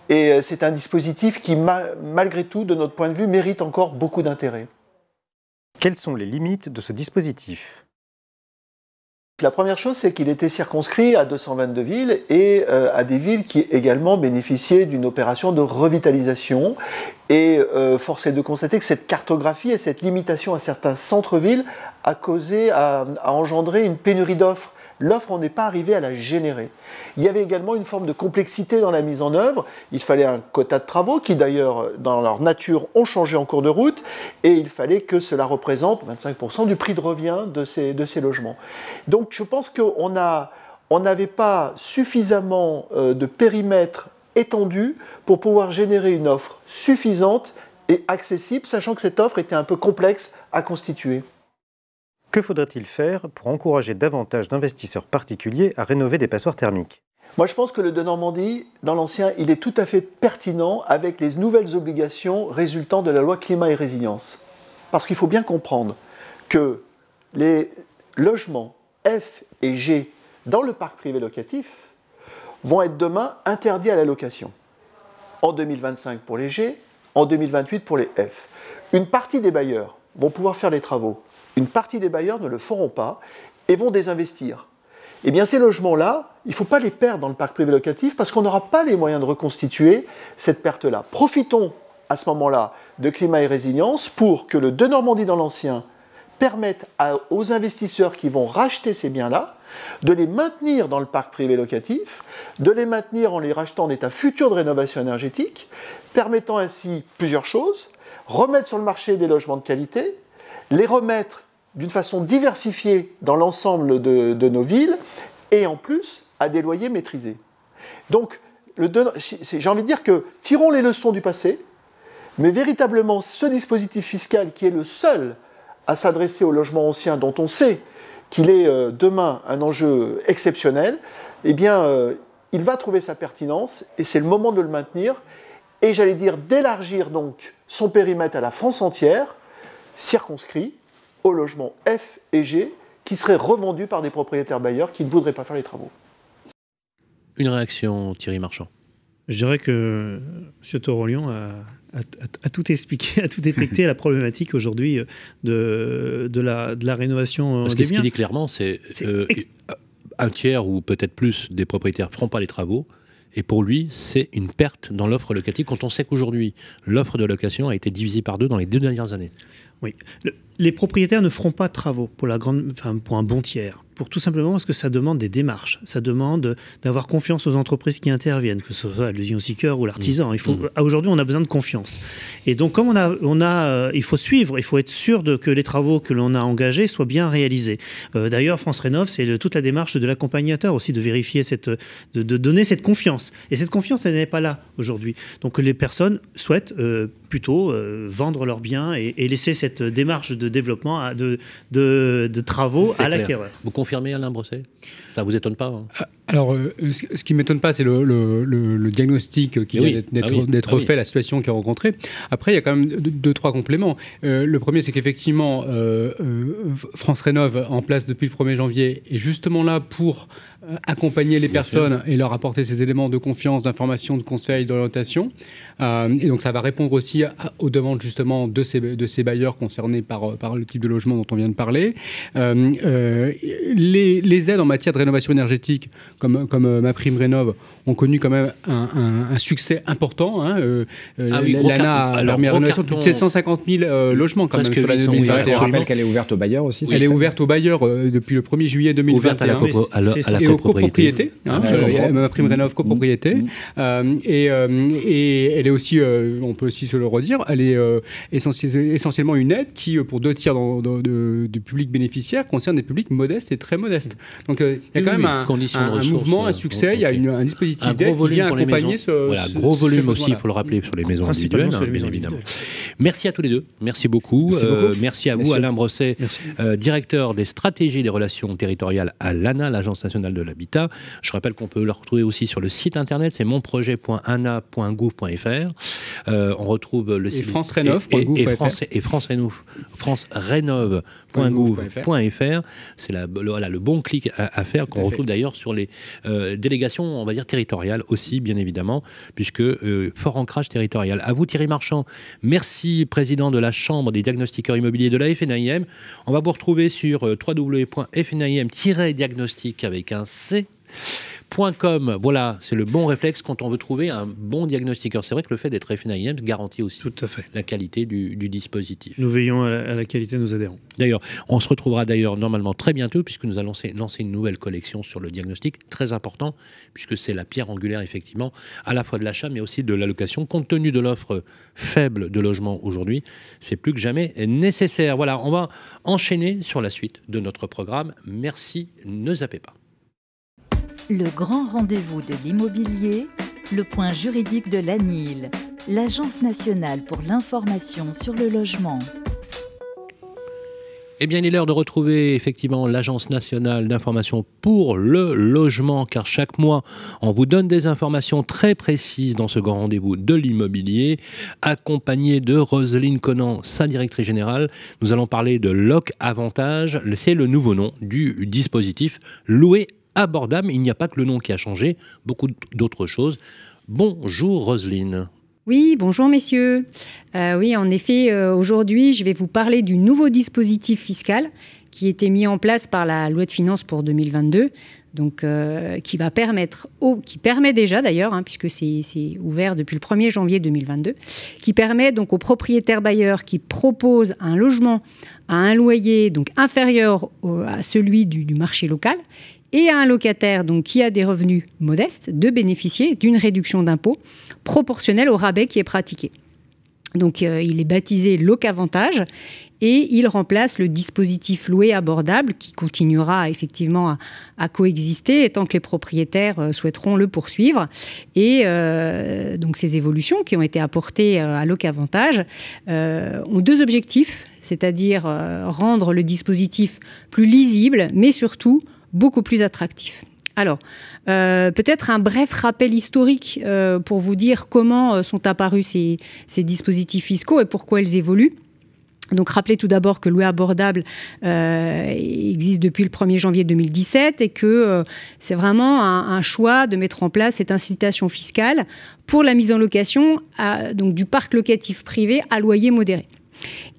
Et c'est un dispositif qui, malgré tout, de notre point de vue, mérite encore beaucoup d'intérêt. Quelles sont les limites de ce dispositif? La première chose, c'est qu'il était circonscrit à 222 villes et à des villes qui également bénéficiaient d'une opération de revitalisation. Et force est de constater que cette cartographie et cette limitation à certains centres-villes a engendré une pénurie d'offres. L'offre, on n'est pas arrivé à la générer. Il y avait également une forme de complexité dans la mise en œuvre. Il fallait un quota de travaux qui, d'ailleurs, dans leur nature, ont changé en cours de route. Et il fallait que cela représente 25% du prix de revient de ces logements. Donc, je pense qu'on n'avait pas suffisamment de périmètre étendu pour pouvoir générer une offre suffisante et accessible, sachant que cette offre était un peu complexe à constituer. Que faudrait-il faire pour encourager davantage d'investisseurs particuliers à rénover des passoires thermiques? Moi, je pense que le de Normandie, dans l'ancien, il est tout à fait pertinent avec les nouvelles obligations résultant de la loi climat et résilience. Parce qu'il faut bien comprendre que les logements F et G dans le parc privé locatif vont être demain interdits à la location. En 2025 pour les G, en 2028 pour les F. Une partie des bailleurs vont pouvoir faire les travaux. Une partie des bailleurs ne le feront pas et vont désinvestir. Eh bien, ces logements-là, il ne faut pas les perdre dans le parc privé locatif parce qu'on n'aura pas les moyens de reconstituer cette perte-là. Profitons à ce moment-là de climat et résilience pour que le de Normandie dans l'ancien permette aux investisseurs qui vont racheter ces biens-là de les maintenir dans le parc privé locatif, de les maintenir en les rachetant en état futur de rénovation énergétique, permettant ainsi plusieurs choses, remettre sur le marché des logements de qualité, les remettre d'une façon diversifiée dans l'ensemble de nos villes et en plus à des loyers maîtrisés. Donc, j'ai envie de dire que tirons les leçons du passé, mais véritablement ce dispositif fiscal qui est le seul à s'adresser aux logements anciens dont on sait qu'il est demain un enjeu exceptionnel, eh bien, il va trouver sa pertinence et c'est le moment de le maintenir et j'allais dire d'élargir donc son périmètre à la France entière, circonscrit aux logements F et G qui seraient revendus par des propriétaires bailleurs qui ne voudraient pas faire les travaux. Une réaction, Thierry Marchand? Je dirais que M. Torolion a tout expliqué, a tout détecté la problématique aujourd'hui de la rénovation Parce que ce qu'il dit clairement, c'est un tiers ou peut-être plus des propriétaires ne feront pas les travaux. Et pour lui, c'est une perte dans l'offre locative, quand on sait qu'aujourd'hui, l'offre de location a été divisée par 2 dans les 2 dernières années. Oui. Les propriétaires ne feront pas de travaux pour un bon tiers. Tout simplement parce que ça demande des démarches. Ça demande d'avoir confiance aux entreprises qui interviennent, que ce soit l'usine au Sicœur ou l'artisan. Aujourd'hui, on a besoin de confiance. Et donc, comme il faut suivre, il faut être sûr que les travaux que l'on a engagés soient bien réalisés. D'ailleurs, France Rénov', c'est toute la démarche de l'accompagnateur aussi, de vérifier de donner cette confiance. Et cette confiance, elle n'est pas là aujourd'hui. Donc, les personnes souhaitent plutôt vendre leurs biens et laisser cette démarche de développement, de travaux à l'acquéreur. Vous confirmez, Alain Brosset? Ça ne vous étonne pas, hein? Alors, ce qui ne m'étonne pas, c'est le diagnostic qui vient d'être fait, la situation qu'il a rencontrée. Après, il y a quand même 2-3 compléments. Le premier, c'est qu'effectivement, France Rénov', en place depuis le 1er janvier, est justement là pour accompagner les personnes et leur apporter ces éléments de confiance, d'information, de conseil, d'orientation. Et donc, ça va répondre aussi aux demandes justement de ces bailleurs concernés par le type de logement dont on vient de parler. Les aides en matière de rénovation énergétique, comme MaPrimeRénov', ont connu quand même un succès important. L'ANA a permis la rénovation de plus de 750 000 logements quand même sur l'année 2021. On rappelle qu'elle est ouverte aux bailleurs aussi. Elle est ouverte aux bailleurs depuis le 1er juillet 2021. Et aux copropriétés. MaPrimeRénov' copropriété. Et elle est aussi, on peut aussi se le redire, elle est essentiellement une aide qui, pour 2 tiers du public bénéficiaire, concerne des publics modestes et très modestes. Donc il y a quand même un mouvement, un succès, il y a un dispositif d'aide qui vient accompagner gros volume aussi, il faut le rappeler, sur les maisons individuelles, bien évidemment. Merci à tous les deux, merci beaucoup. Merci à vous, Alain Brosset, directeur des stratégies des relations territoriales à l'ANA, l'Agence nationale de l'habitat. Je rappelle qu'on peut le retrouver aussi sur le site internet, c'est monprojet.ana.gouv.fr. On retrouve le site francerénov.gouv.fr et francerénov.gouv.fr. C'est le bon clic à faire, qu'on retrouve d'ailleurs sur les délégations, on va dire territoriales aussi, bien évidemment, puisque fort ancrage territorial. À vous, Thierry Marchand, merci, président de la Chambre des diagnostiqueurs immobiliers de la FNAIM. On va vous retrouver sur www.fnaim-diagnostic avec un C.com. Voilà, c'est le bon réflexe quand on veut trouver un bon diagnostiqueur. C'est vrai que le fait d'être FNAIM garantit aussi la qualité du dispositif. Nous veillons à la qualité de nos adhérents. D'ailleurs, on se retrouvera normalement très bientôt, puisque nous allons lancer une nouvelle collection sur le diagnostic, très important, puisque c'est la pierre angulaire, effectivement, à la fois de l'achat, mais aussi de la location. Compte tenu de l'offre faible de logements aujourd'hui, c'est plus que jamais nécessaire. Voilà, on va enchaîner sur la suite de notre programme. Merci, ne zappez pas. Le grand rendez-vous de l'immobilier, le point juridique de l'ANIL, l'Agence nationale pour l'information sur le logement. Eh bien, il est l'heure de retrouver effectivement l'Agence nationale d'information pour le logement, car chaque mois, on vous donne des informations très précises dans ce grand rendez-vous de l'immobilier, accompagné de Roselyne Conan, sa directrice générale. Nous allons parler de Loc Avantage, c'est le nouveau nom du dispositif loué abordable. Il n'y a pas que le nom qui a changé, beaucoup d'autres choses. Bonjour Roselyne. Oui, bonjour messieurs. Oui, en effet, aujourd'hui, je vais vous parler du nouveau dispositif fiscal qui a été mis en place par la loi de finances pour 2022, donc qui permet déjà d'ailleurs, puisque c'est ouvert depuis le 1er janvier 2022, qui permet donc aux propriétaires bailleurs qui proposent un logement à un loyer donc inférieur à celui du marché local et à un locataire donc, qui a des revenus modestes de bénéficier d'une réduction d'impôt proportionnelle au rabais qui est pratiqué. Donc il est baptisé Loc Avantage et il remplace le dispositif loué abordable qui continuera effectivement à coexister tant que les propriétaires souhaiteront le poursuivre. Et donc ces évolutions qui ont été apportées à Loc Avantage ont 2 objectifs, c'est-à-dire rendre le dispositif plus lisible, mais surtout beaucoup plus attractif. Alors, peut-être un bref rappel historique pour vous dire comment sont apparus ces dispositifs fiscaux et pourquoi ils évoluent. Donc, rappelez tout d'abord que le louer abordable existe depuis le 1er janvier 2017 et que c'est vraiment un choix de mettre en place cette incitation fiscale pour la mise en location donc du parc locatif privé à loyer modéré.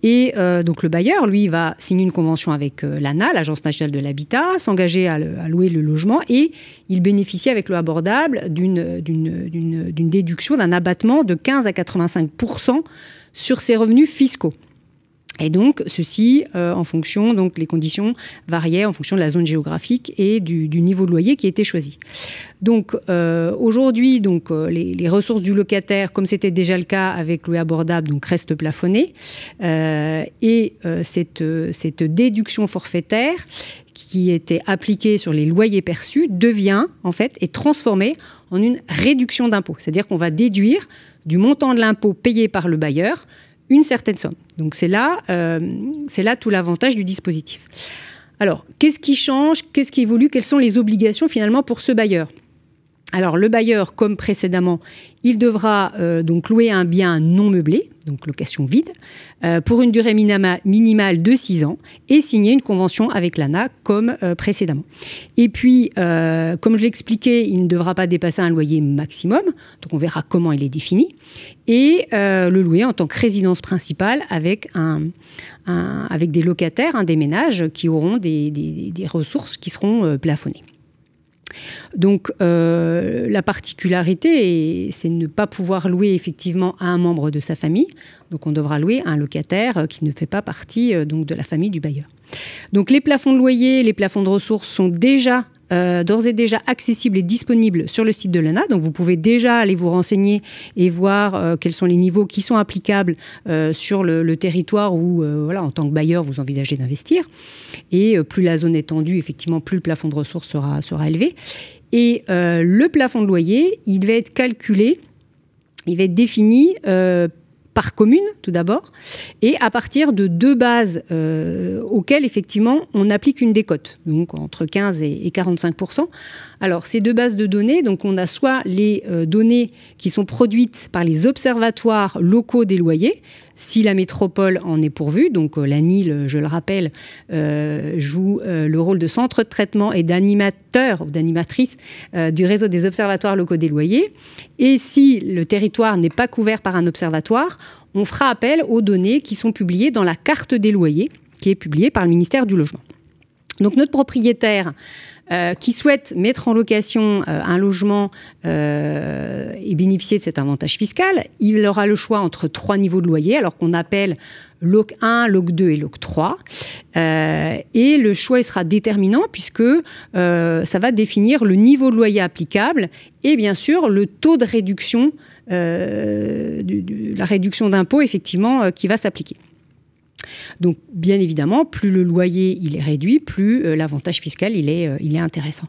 Et donc le bailleur, lui, va signer une convention avec l'ANA, l'Agence nationale de l'habitat, s'engager à louer le logement et il bénéficie avec le abordable d'une déduction, d'un abattement de 15 à 85% sur ses revenus fiscaux. Et donc, ceci, en fonction, donc les conditions variaient en fonction de la zone géographique et du niveau de loyer qui était choisi. Donc, aujourd'hui, donc, les ressources du locataire, comme c'était déjà le cas avec louer abordable, donc, restent plafonnées. Et cette déduction forfaitaire qui était appliquée sur les loyers perçus devient, en fait, est transformée en une réduction d'impôt. C'est-à-dire qu'on va déduire du montant de l'impôt payé par le bailleur une certaine somme. Donc c'est là tout l'avantage du dispositif. Alors, qu'est-ce qui change? Qu'est-ce qui évolue? Quelles sont les obligations finalement pour ce bailleur? Alors, le bailleur, comme précédemment, il devra donc louer un bien non meublé, donc location vide, pour une durée minimale de 6 ans et signer une convention avec l'ANA comme précédemment. Et puis, comme je l'expliquais, il ne devra pas dépasser un loyer maximum, donc on verra comment il est défini, et le louer en tant que résidence principale avec des locataires, des ménages qui auront des ressources qui seront plafonnées. Donc, la particularité, c'est de ne pas pouvoir louer effectivement à un membre de sa famille. Donc, on devra louer à un locataire qui ne fait pas partie donc, de la famille du bailleur. Donc, les plafonds de loyer, les plafonds de ressources sont déjà d'ores et déjà accessibles et disponibles sur le site de l'ANA. Donc, vous pouvez déjà aller vous renseigner et voir quels sont les niveaux qui sont applicables sur le territoire où, voilà, en tant que bailleur, vous envisagez d'investir. Et plus la zone est tendue, effectivement, plus le plafond de ressources sera élevé. Et le plafond de loyer, il va être calculé, il va être défini par commune, tout d'abord, et à partir de 2 bases auxquelles, effectivement, on applique une décote, donc entre 15 et 45%. Alors, ces 2 bases de données, donc on a soit les données qui sont produites par les observatoires locaux des loyers, si la métropole en est pourvue, donc l'ANIL, je le rappelle, joue le rôle de centre de traitement et d'animateur ou d'animatrice du réseau des observatoires locaux des loyers. Et si le territoire n'est pas couvert par un observatoire, on fera appel aux données qui sont publiées dans la carte des loyers, qui est publiée par le ministère du Logement. Donc notre propriétaire qui souhaite mettre en location un logement et bénéficier de cet avantage fiscal, il aura le choix entre 3 niveaux de loyer, alors qu'on appelle LOC 1, LOC 2 et LOC 3. Et le choix il sera déterminant puisque ça va définir le niveau de loyer applicable et bien sûr le taux de réduction, la réduction d'impôt effectivement qui va s'appliquer. Donc, bien évidemment, plus le loyer il est réduit, plus l'avantage fiscal il est intéressant.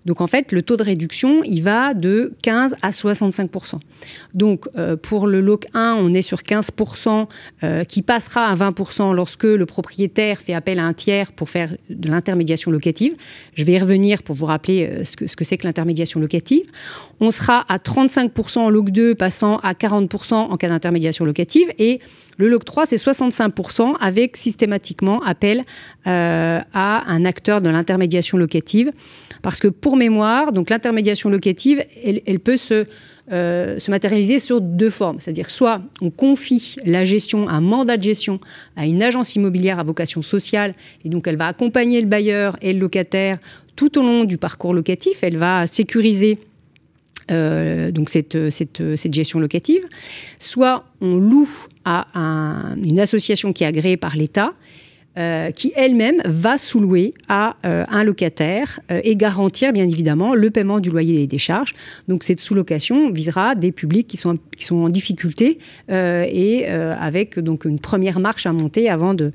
Donc, en fait, le taux de réduction, il va de 15 à 65%. Donc, pour le LOC 1, on est sur 15% qui passera à 20% lorsque le propriétaire fait appel à un tiers pour faire de l'intermédiation locative. Je vais y revenir pour vous rappeler ce que c'est que l'intermédiation locative. On sera à 35% en LOC 2, passant à 40% en cas d'intermédiation locative. Et le LOC 3, c'est 65% avec systématiquement appel à un acteur de l'intermédiation locative. Parce que pour mémoire, donc l'intermédiation locative, elle peut se matérialiser sur 2 formes. C'est-à-dire soit on confie la gestion, un mandat de gestion à une agence immobilière à vocation sociale et donc elle va accompagner le bailleur et le locataire tout au long du parcours locatif. Elle va sécuriser donc cette gestion locative. Soit on loue à une association qui est agréée par l'État qui elle-même va sous-louer à un locataire et garantir bien évidemment le paiement du loyer et des charges. Donc cette sous-location visera des publics qui sont en difficulté et avec donc une première marche à monter avant de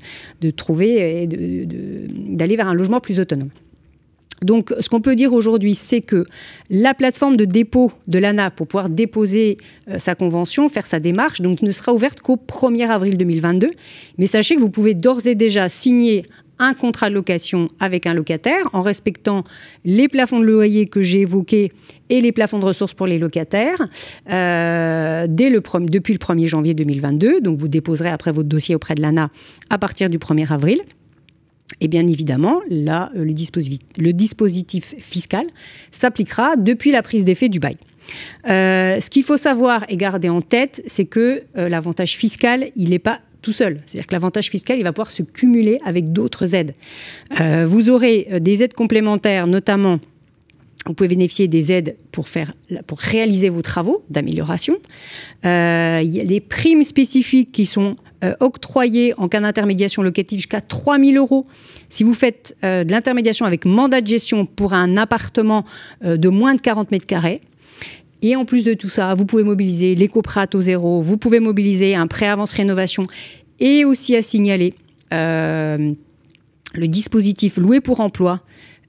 trouver et d'aller vers un logement plus autonome. Donc, ce qu'on peut dire aujourd'hui, c'est que la plateforme de dépôt de l'ANA pour pouvoir déposer sa convention, faire sa démarche, donc ne sera ouverte qu'au 1er avril 2022. Mais sachez que vous pouvez d'ores et déjà signer un contrat de location avec un locataire en respectant les plafonds de loyer que j'ai évoqués et les plafonds de ressources pour les locataires depuis le 1er janvier 2022. Donc, vous déposerez après votre dossier auprès de l'ANA à partir du 1er avril. Et bien évidemment, là, le dispositif fiscal s'appliquera depuis la prise d'effet du bail. Ce qu'il faut savoir et garder en tête, c'est que l'avantage fiscal, il n'est pas tout seul. C'est-à-dire que l'avantage fiscal, il va pouvoir se cumuler avec d'autres aides. Vous aurez des aides complémentaires, notamment, vous pouvez bénéficier des aides pour réaliser vos travaux d'amélioration. Il y a des primes spécifiques qui sont octroyées en cas d'intermédiation locative jusqu'à 3 000 € si vous faites de l'intermédiation avec mandat de gestion pour un appartement de moins de 40 mètres carrés. Et en plus de tout ça, vous pouvez mobiliser l'éco-prêt à taux zéro, vous pouvez mobiliser un prêt avance rénovation et aussi à signaler le dispositif loué pour emploi.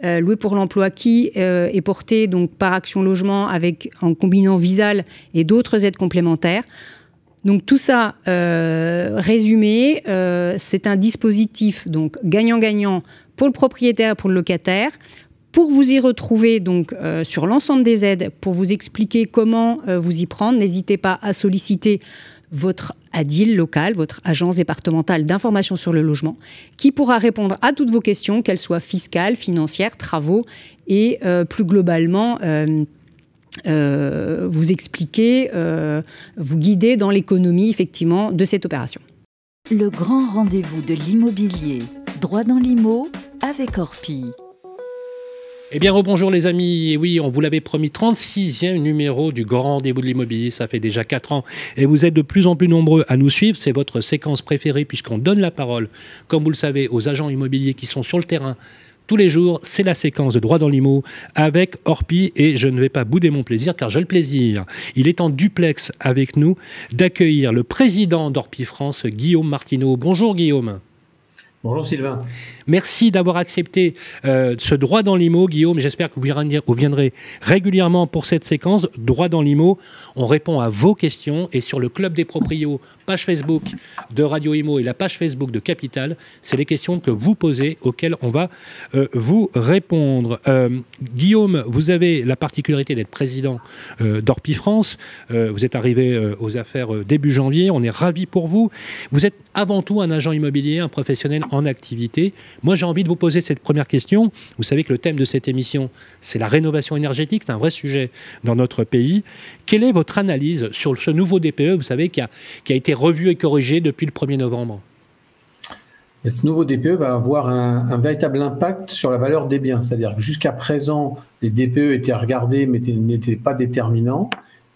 Loué pour l'emploi qui est porté donc, par Action Logement en combinant Visal et d'autres aides complémentaires. Donc tout ça, résumé, c'est un dispositif donc gagnant-gagnant pour le propriétaire et pour le locataire. Pour vous y retrouver donc, sur l'ensemble des aides, pour vous expliquer comment vous y prendre, n'hésitez pas à solliciter votre ADIL local, votre agence départementale d'information sur le logement, qui pourra répondre à toutes vos questions, qu'elles soient fiscales, financières, travaux, et plus globalement vous expliquer, vous guider dans l'économie effectivement de cette opération. Le grand rendez-vous de l'immobilier, droit dans l'IMO avec Orpi. Eh bien, rebonjour les amis. Et oui, on vous l'avait promis, 36e numéro du Grand Rendez-vous de l'immobilier. Ça fait déjà 4 ans. Et vous êtes de plus en plus nombreux à nous suivre. C'est votre séquence préférée puisqu'on donne la parole, comme vous le savez, aux agents immobiliers qui sont sur le terrain tous les jours. C'est la séquence de droit dans l'IMO avec Orpi. Et je ne vais pas bouder mon plaisir car j'ai le plaisir. Il est en duplex avec nous d'accueillir le président d'Orpi France, Guillaume Martineau. Bonjour Guillaume. Bonjour Sylvain. Merci d'avoir accepté ce droit dans l'IMO, Guillaume. J'espère que vous viendrez régulièrement pour cette séquence. Droit dans l'IMO, on répond à vos questions. Et sur le Club des Proprios, page Facebook de Radio Imo et la page Facebook de Capital, c'est les questions que vous posez auxquelles on va vous répondre. Guillaume, vous avez la particularité d'être président d'Orpi France. Vous êtes arrivé aux affaires début janvier. On est ravis pour vous. Vous êtes avant tout un agent immobilier, un professionnel en activité. Moi, j'ai envie de vous poser cette première question. Vous savez que le thème de cette émission, c'est la rénovation énergétique. C'est un vrai sujet dans notre pays. Quelle est votre analyse sur ce nouveau DPE, vous savez, qui a été revu et corrigé depuis le 1er novembre? Et ce nouveau DPE va avoir un véritable impact sur la valeur des biens. C'est-à-dire que jusqu'à présent, les DPE étaient regardés mais n'étaient pas déterminants.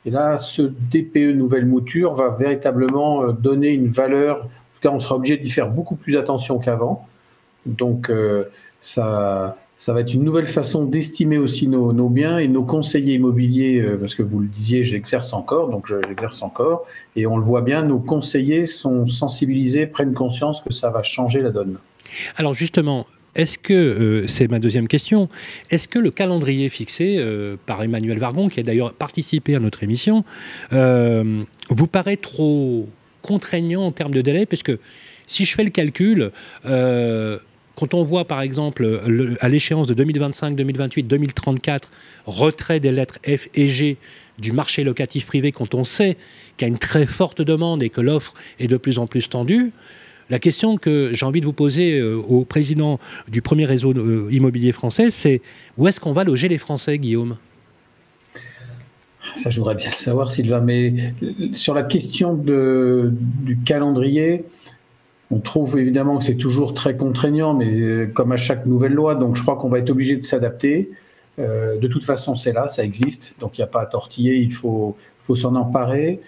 Et là, ce DPE nouvelle mouture va véritablement donner une valeur. En tout cas, on sera obligé d'y faire beaucoup plus attention qu'avant. Donc, ça va être une nouvelle façon d'estimer aussi nos biens et nos conseillers immobiliers, parce que vous le disiez, j'exerce encore, donc j'exerce encore. Et on le voit bien, nos conseillers sont sensibilisés, prennent conscience que ça va changer la donne. Alors justement, est-ce que, c'est ma deuxième question, est-ce que le calendrier fixé par Emmanuel Vargon, qui a d'ailleurs participé à notre émission, vous paraît trop contraignant en termes de délai? Parce que si je fais le calcul, quand on voit par exemple à l'échéance de 2025, 2028, 2034, retrait des lettres F et G du marché locatif privé, quand on sait qu'il y a une très forte demande et que l'offre est de plus en plus tendue, la question que j'ai envie de vous poser au président du premier réseau immobilier français, c'est où est-ce qu'on va loger les Français, Guillaume? Ça, je voudrais bien le savoir, Sylvain, mais sur la question du calendrier, on trouve évidemment que c'est toujours très contraignant, mais comme à chaque nouvelle loi, donc je crois qu'on va être obligé de s'adapter. De toute façon, c'est là, ça existe, donc il n'y a pas à tortiller, il faut s'en emparer.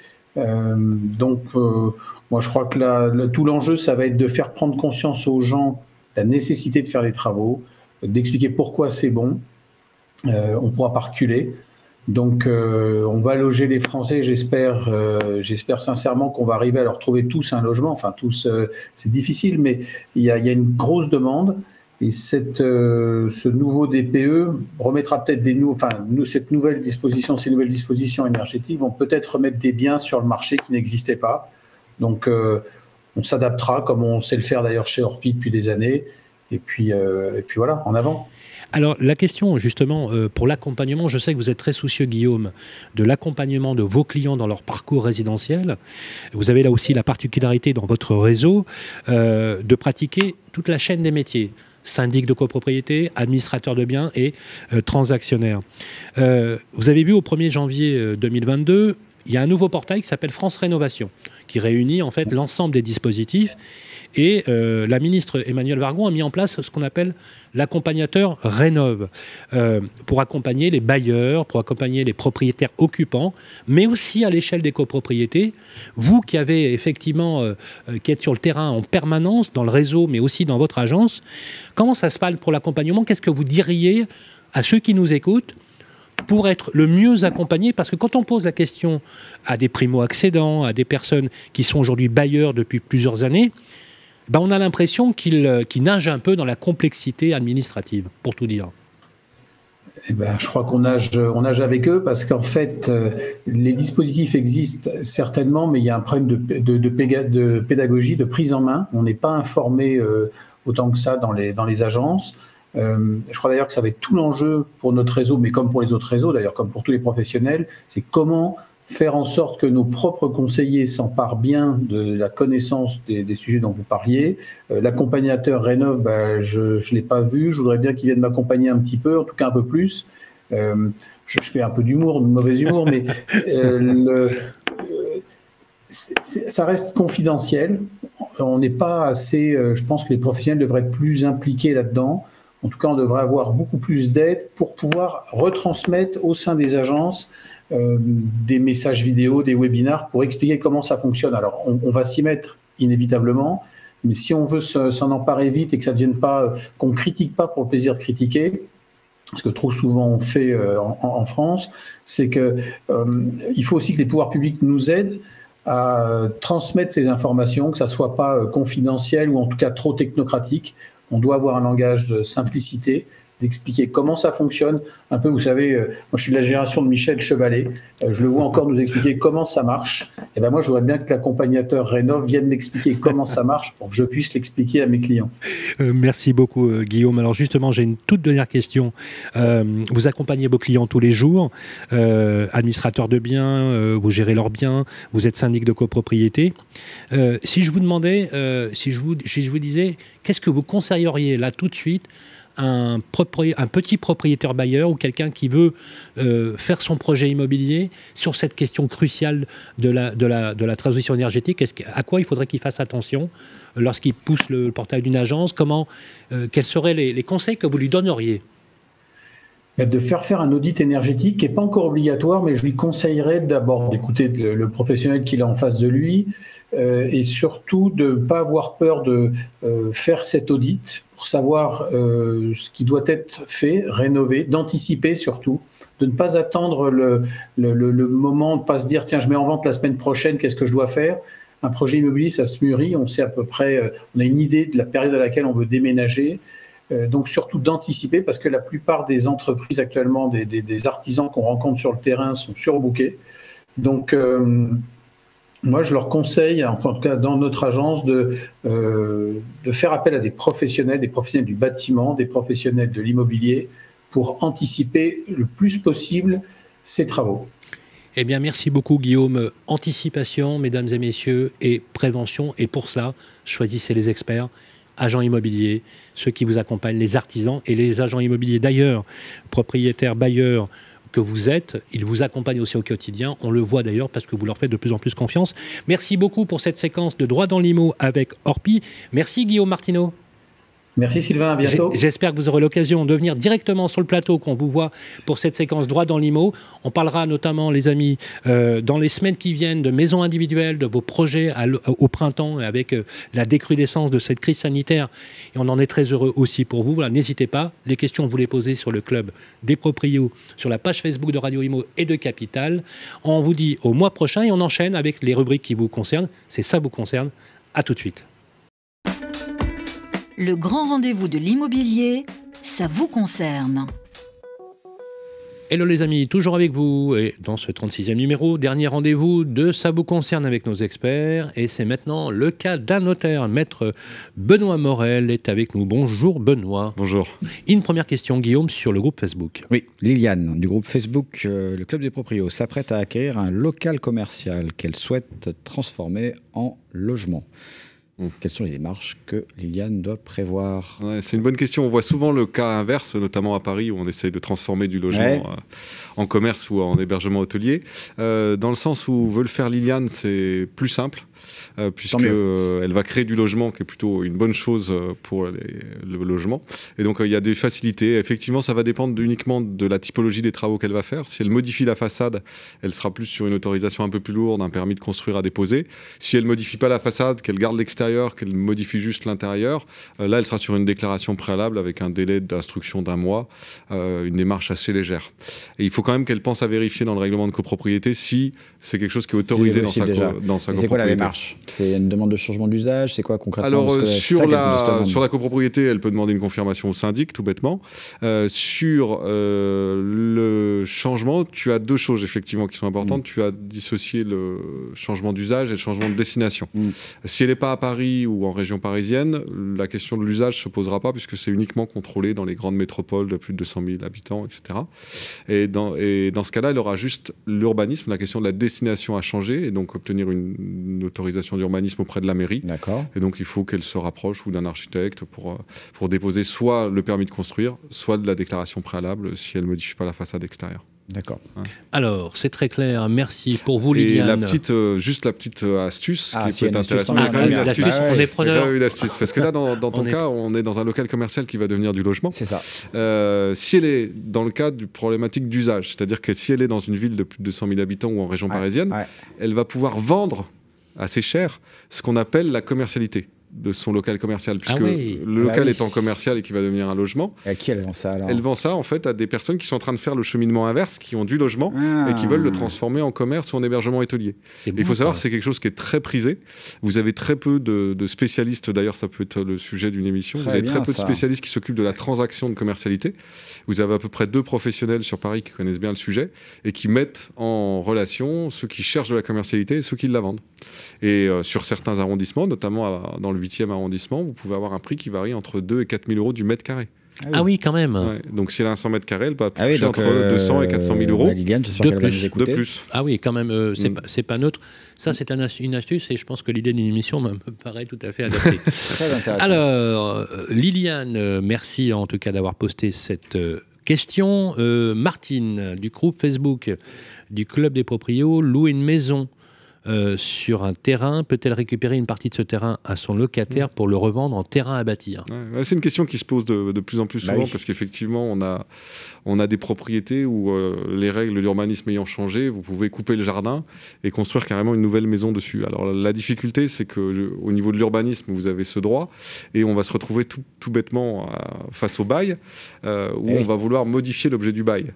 Moi, je crois que tout l'enjeu, ça va être de faire prendre conscience aux gens la nécessité de faire les travaux, d'expliquer pourquoi c'est bon. On ne pourra pas reculer. Donc, on va loger les Français. J'espère sincèrement qu'on va arriver à leur trouver tous un logement. Enfin, tous, c'est difficile, mais il y a une grosse demande. Et ce nouveau DPE remettra peut-être ces nouvelles dispositions énergétiques vont peut-être remettre des biens sur le marché qui n'existaient pas. Donc, on s'adaptera, comme on sait le faire d'ailleurs chez Orpi depuis des années. et puis voilà, en avant. Alors la question justement pour l'accompagnement, je sais que vous êtes très soucieux Guillaume de l'accompagnement de vos clients dans leur parcours résidentiel. Vous avez là aussi la particularité dans votre réseau de pratiquer toute la chaîne des métiers. Syndic de copropriété, administrateur de biens et transactionnaire. Vous avez vu au 1er janvier 2022, il y a un nouveau portail qui s'appelle France Rénovation, qui réunit en fait l'ensemble des dispositifs. Et la ministre Emmanuelle Wargon a mis en place ce qu'on appelle l'accompagnateur Rénov, pour accompagner les bailleurs, pour accompagner les propriétaires occupants, mais aussi à l'échelle des copropriétés. Vous qui avez effectivement, qui êtes sur le terrain en permanence, dans le réseau, mais aussi dans votre agence, comment ça se passe pour l'accompagnement? Qu'est-ce que vous diriez à ceux qui nous écoutent pour être le mieux accompagné? Parce que quand on pose la question à des primo-accédants, à des personnes qui sont aujourd'hui bailleurs depuis plusieurs années, ben on a l'impression qu'ils nagent un peu dans la complexité administrative, pour tout dire. Eh ben, je crois qu'on nage avec eux parce qu'en fait, les dispositifs existent certainement, mais il y a un problème de pédagogie, de prise en main. On n'est pas informé autant que ça dans les agences. Je crois d'ailleurs que ça va être tout l'enjeu pour notre réseau, mais comme pour les autres réseaux, d'ailleurs comme pour tous les professionnels, c'est comment faire en sorte que nos propres conseillers s'emparent bien de la connaissance des sujets dont vous parliez. L'accompagnateur Rénov, ben, je ne l'ai pas vu, je voudrais bien qu'il vienne m'accompagner un petit peu, en tout cas un peu plus. Je fais un peu d'humour, de mauvais humour, mais ça reste confidentiel. On n'est pas assez, je pense que les professionnels devraient être plus impliqués là-dedans. En tout cas, on devrait avoir beaucoup plus d'aide pour pouvoir retransmettre au sein des agences des messages vidéo, des webinars pour expliquer comment ça fonctionne. Alors, on va s'y mettre inévitablement, mais si on veut s'en emparer vite et que ça ne devienne pas, qu'on ne critique pas pour le plaisir de critiquer, ce que trop souvent on fait en France, c'est qu'il faut aussi que les pouvoirs publics nous aident à transmettre ces informations, que ça ne soit pas confidentiel ou en tout cas trop technocratique. On doit avoir un langage de simplicité, d'expliquer comment ça fonctionne. Un peu, vous savez, moi je suis de la génération de Michel Chevalet, je le vois encore nous expliquer comment ça marche. Et ben moi, je voudrais bien que l'accompagnateur Rénov vienne m'expliquer comment ça marche pour que je puisse l'expliquer à mes clients. Merci beaucoup, Guillaume. Alors justement, j'ai une toute dernière question. Vous accompagnez vos clients tous les jours, administrateurs de biens, vous gérez leurs biens, vous êtes syndic de copropriété. Si je vous demandais, si je vous disais, qu'est-ce que vous conseilleriez là tout de suite un petit propriétaire bailleur ou quelqu'un qui veut faire son projet immobilier sur cette question cruciale de la transition énergétique? À quoi il faudrait qu'il fasse attention lorsqu'il pousse le portail d'une agence? Quels seraient les conseils que vous lui donneriez? De faire un audit énergétique qui n'est pas encore obligatoire, mais je lui conseillerais d'abord d'écouter le professionnel qu'il a en face de lui et surtout de ne pas avoir peur de faire cet audit pour savoir ce qui doit être fait, rénové, d'anticiper surtout, de ne pas attendre le moment, de ne pas se dire « tiens, je mets en vente la semaine prochaine, qu'est-ce que je dois faire ?» Un projet immobilier, ça se mûrit, on sait à peu près, on a une idée de la période à laquelle on veut déménager. Donc surtout d'anticiper parce que la plupart des entreprises actuellement, des artisans qu'on rencontre sur le terrain sont surbookés. Donc moi je leur conseille, en tout cas dans notre agence, de faire appel à des professionnels du bâtiment, des professionnels de l'immobilier pour anticiper le plus possible ces travaux. Eh bien, merci beaucoup, Guillaume. Anticipation, mesdames et messieurs, et prévention. Et pour cela, choisissez les experts. Agents immobiliers, ceux qui vous accompagnent, les artisans et les agents immobiliers. D'ailleurs, propriétaires, bailleurs que vous êtes, ils vous accompagnent aussi au quotidien. On le voit d'ailleurs parce que vous leur faites de plus en plus confiance. Merci beaucoup pour cette séquence de Droit dans l'IMO avec Orpi. Merci Guillaume Martineau. Merci Sylvain, à bientôt. J'espère que vous aurez l'occasion de venir directement sur le plateau qu'on vous voit pour cette séquence Droit dans l'IMO. On parlera notamment, les amis, dans les semaines qui viennent de maisons individuelles, de vos projets au printemps avec la décrudescence de cette crise sanitaire. Et on en est très heureux aussi pour vous. Voilà, n'hésitez pas, les questions vous les posez sur le club des proprios, sur la page Facebook de Radio Imo et de Capital. On vous dit au mois prochain et on enchaîne avec les rubriques qui vous concernent. C'est ça vous concerne. À tout de suite. Le grand rendez-vous de l'immobilier, ça vous concerne. Hello les amis, toujours avec vous et dans ce 36e numéro, dernier rendez-vous de Ça vous concerne avec nos experts et c'est maintenant le cas d'un notaire. Maître Benoît Morel est avec nous. Bonjour Benoît. Bonjour. Une première question Guillaume sur le groupe Facebook. Oui, Liliane du groupe Facebook, le Club des Proprios s'apprête à acquérir un local commercial qu'elle souhaite transformer en logement. Quelles sont les démarches que Liliane doit prévoir? C'est une bonne question. On voit souvent le cas inverse, notamment à Paris, où on essaye de transformer du logement en commerce ou en hébergement hôtelier. Dans le sens où veut le faire Liliane, c'est plus simple. Puisqu'elle va créer du logement, qui est plutôt une bonne chose pour le logement. Et donc, il y a des facilités. Effectivement, ça va dépendre uniquement de la typologie des travaux qu'elle va faire. Si elle modifie la façade, elle sera plus sur une autorisation un peu plus lourde, un permis de construire à déposer. Si elle ne modifie pas la façade, qu'elle garde l'extérieur, qu'elle modifie juste l'intérieur, là, elle sera sur une déclaration préalable avec un délai d'instruction d'1 mois, une démarche assez légère. Et il faut quand même qu'elle pense à vérifier dans le règlement de copropriété si c'est quelque chose qui est autorisé dans sa copropriété. C'est quoi la démarche? C'est une demande de changement d'usage? C'est quoi concrètement? Alors, sur la copropriété, elle peut demander une confirmation au syndic, tout bêtement. Sur le changement, tu as deux choses effectivement qui sont importantes. Tu as dissocié le changement d'usage et le changement de destination. Si elle n'est pas à Paris ou en région parisienne, la question de l'usage ne se posera pas puisque c'est uniquement contrôlé dans les grandes métropoles de plus de 200 000 habitants, etc. Et dans ce cas-là, elle aura juste l'urbanisme, la question de la destination à changer et donc obtenir une autorisation d'urbanisme auprès de la mairie. Et donc, il faut qu'elle se rapproche ou d'un architecte pour déposer soit le permis de construire, soit de la déclaration préalable si elle ne modifie pas la façade extérieure. D'accord. Alors, c'est très clair. Merci pour vous, Liliane. Et juste la petite astuce qui peut être intéressante. On est preneur. Parce que là, dans ton cas, on est dans un local commercial qui va devenir du logement. C'est ça. Si elle est dans le cadre du problématique d'usage, c'est-à-dire que si elle est dans une ville de plus de 200 000 habitants ou en région parisienne, elle va pouvoir vendre assez cher ce qu'on appelle la commercialité de son local commercial, puisque le local étant commercial et qui va devenir un logement. Et à qui elle vend ça alors? Elle vend ça en fait à des personnes qui sont en train de faire le cheminement inverse, qui ont du logement et qui veulent le transformer en commerce ou en hébergement hôtelier. Il faut savoir que c'est quelque chose qui est très prisé. Vous avez très peu de spécialistes, d'ailleurs ça peut être le sujet d'une émission, vous avez très peu de spécialistes qui s'occupent de la transaction de commercialité. Vous avez à peu près 2 professionnels sur Paris qui connaissent bien le sujet et qui mettent en relation ceux qui cherchent de la commercialité et ceux qui la vendent. Et sur certains arrondissements, notamment dans le 8e arrondissement, vous pouvez avoir un prix qui varie entre 2 et 4 000 euros du mètre carré. Ah oui, quand même. Donc si elle a un 100 mètres carrés, elle peut toucher entre 200 et 400 000 euros de plus. Ah oui, quand même, c'est pas neutre. Ça, c'est une astuce et je pense que l'idée d'une émission me paraît tout à fait adaptée. Très intéressant. Alors, Liliane, merci en tout cas d'avoir posté cette question. Martine, du groupe Facebook du Club des Proprios, loue une maison sur un terrain. Peut-elle récupérer une partie de ce terrain à son locataire pour le revendre en terrain à bâtir? C'est une question qui se pose de plus en plus souvent parce qu'effectivement, on a des propriétés où les règles d'urbanisme ayant changé, vous pouvez couper le jardin et construire carrément une nouvelle maison dessus. Alors la difficulté, c'est qu'au niveau de l'urbanisme, vous avez ce droit et on va se retrouver tout bêtement face au bail où on va vouloir modifier l'objet du bail.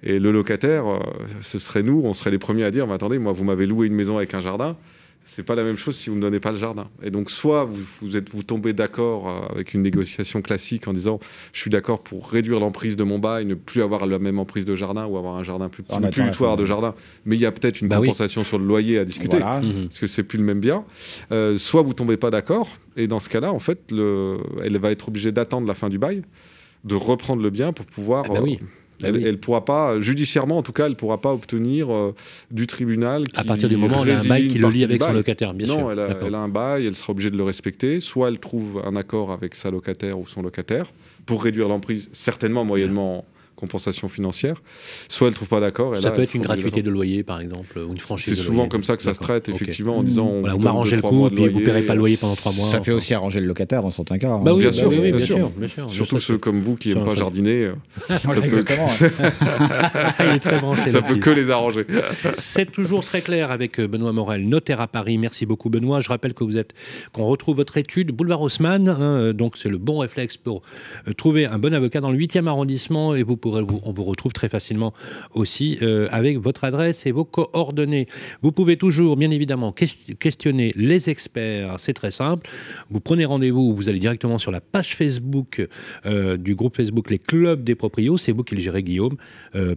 Et le locataire, ce serait nous, on serait les premiers à dire, mais attendez, moi vous m'avez loué une maison avec un jardin, c'est pas la même chose si vous ne donnez pas le jardin. Et donc soit vous tombez d'accord avec une négociation classique en disant je suis d'accord pour réduire l'emprise de mon bail, ne plus avoir la même emprise de jardin ou avoir un jardin plus petit, ne plus du tout avoir de jardin, mais il y a peut-être une compensation sur le loyer à discuter parce que c'est plus le même bien. Soit vous tombez pas d'accord et dans ce cas-là en fait elle va être obligée d'attendre la fin du bail, de reprendre le bien pour pouvoir elle pourra pas, judiciairement en tout cas, elle ne pourra pas obtenir du tribunal à partir du moment où elle a un bail qui le lie avec son locataire, bien sûr. Non, elle a un bail, elle sera obligée de le respecter. Soit elle trouve un accord avec sa locataire ou son locataire pour réduire l'emprise, certainement moyennement compensation financière, soit elle ne trouve pas d'accord. Ça peut être une gratuité de loyer, par exemple, ou une franchise de loyer. C'est souvent comme ça que ça se traite, effectivement, en disant... Vous m'arrangez le coup, puis vous ne paierez pas le loyer pendant 3 mois. Ça peut aussi arranger le locataire dans certains cas. Bien sûr. Surtout ceux comme vous qui n'aiment pas jardiner. Ça peut que les arranger. C'est toujours très clair avec Benoît Morel, notaire à Paris. Merci beaucoup, Benoît. Je rappelle qu'on retrouve votre étude Boulevard Haussmann. Donc, c'est le bon réflexe pour trouver un bon avocat dans le 8e arrondissement et vous on vous retrouve très facilement aussi avec votre adresse et vos coordonnées. Vous pouvez toujours, bien évidemment, questionner les experts. C'est très simple. Vous prenez rendez-vous, vous allez directement sur la page Facebook du groupe Facebook Les Clubs des Proprios. C'est vous qui le gérez, Guillaume,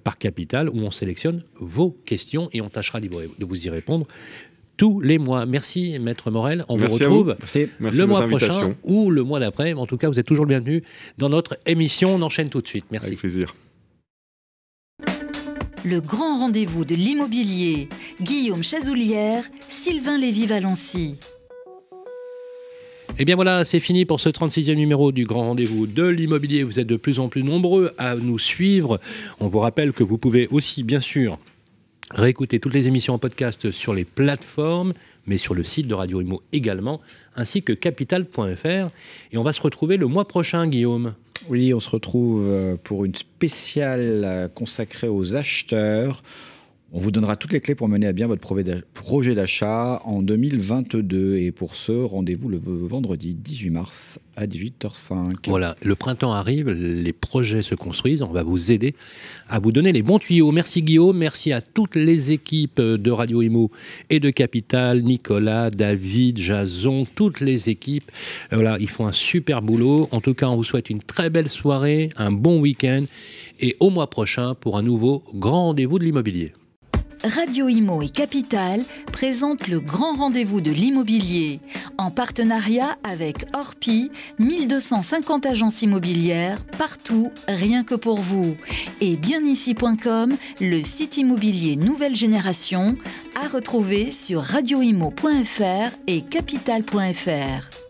par Capital, où on sélectionne vos questions et on tâchera de vous y répondre tous les mois. Merci, Maître Morel. On vous retrouve le mois prochain ou le mois d'après. En tout cas, vous êtes toujours le bienvenu dans notre émission. On enchaîne tout de suite. Merci. Avec plaisir. Le grand rendez-vous de l'immobilier. Guillaume Chazoulière, Sylvain Lévy-Valency. Et bien voilà, c'est fini pour ce 36e numéro du Grand Rendez-vous de l'immobilier. Vous êtes de plus en plus nombreux à nous suivre. On vous rappelle que vous pouvez aussi, bien sûr, réécouter toutes les émissions en podcast sur les plateformes, mais sur le site de Radio Imo également, ainsi que capital.fr. Et on va se retrouver le mois prochain, Guillaume. Oui, on se retrouve pour une spéciale consacrée aux acheteurs. On vous donnera toutes les clés pour mener à bien votre projet d'achat en 2022. Et pour ce, rendez-vous le vendredi 18 mars à 18h05. Voilà, le printemps arrive, les projets se construisent. On va vous aider à vous donner les bons tuyaux. Merci Guillaume, merci à toutes les équipes de Radio Imo et de Capital, Nicolas, David, Jason, toutes les équipes. Voilà, ils font un super boulot. En tout cas, on vous souhaite une très belle soirée, un bon week-end et au mois prochain pour un nouveau grand rendez-vous de l'immobilier. Radio Imo et Capital présentent le grand rendez-vous de l'immobilier en partenariat avec Orpi, 1250 agences immobilières partout, rien que pour vous. Et bienici.com, le site immobilier nouvelle génération, à retrouver sur radioimo.fr et capital.fr.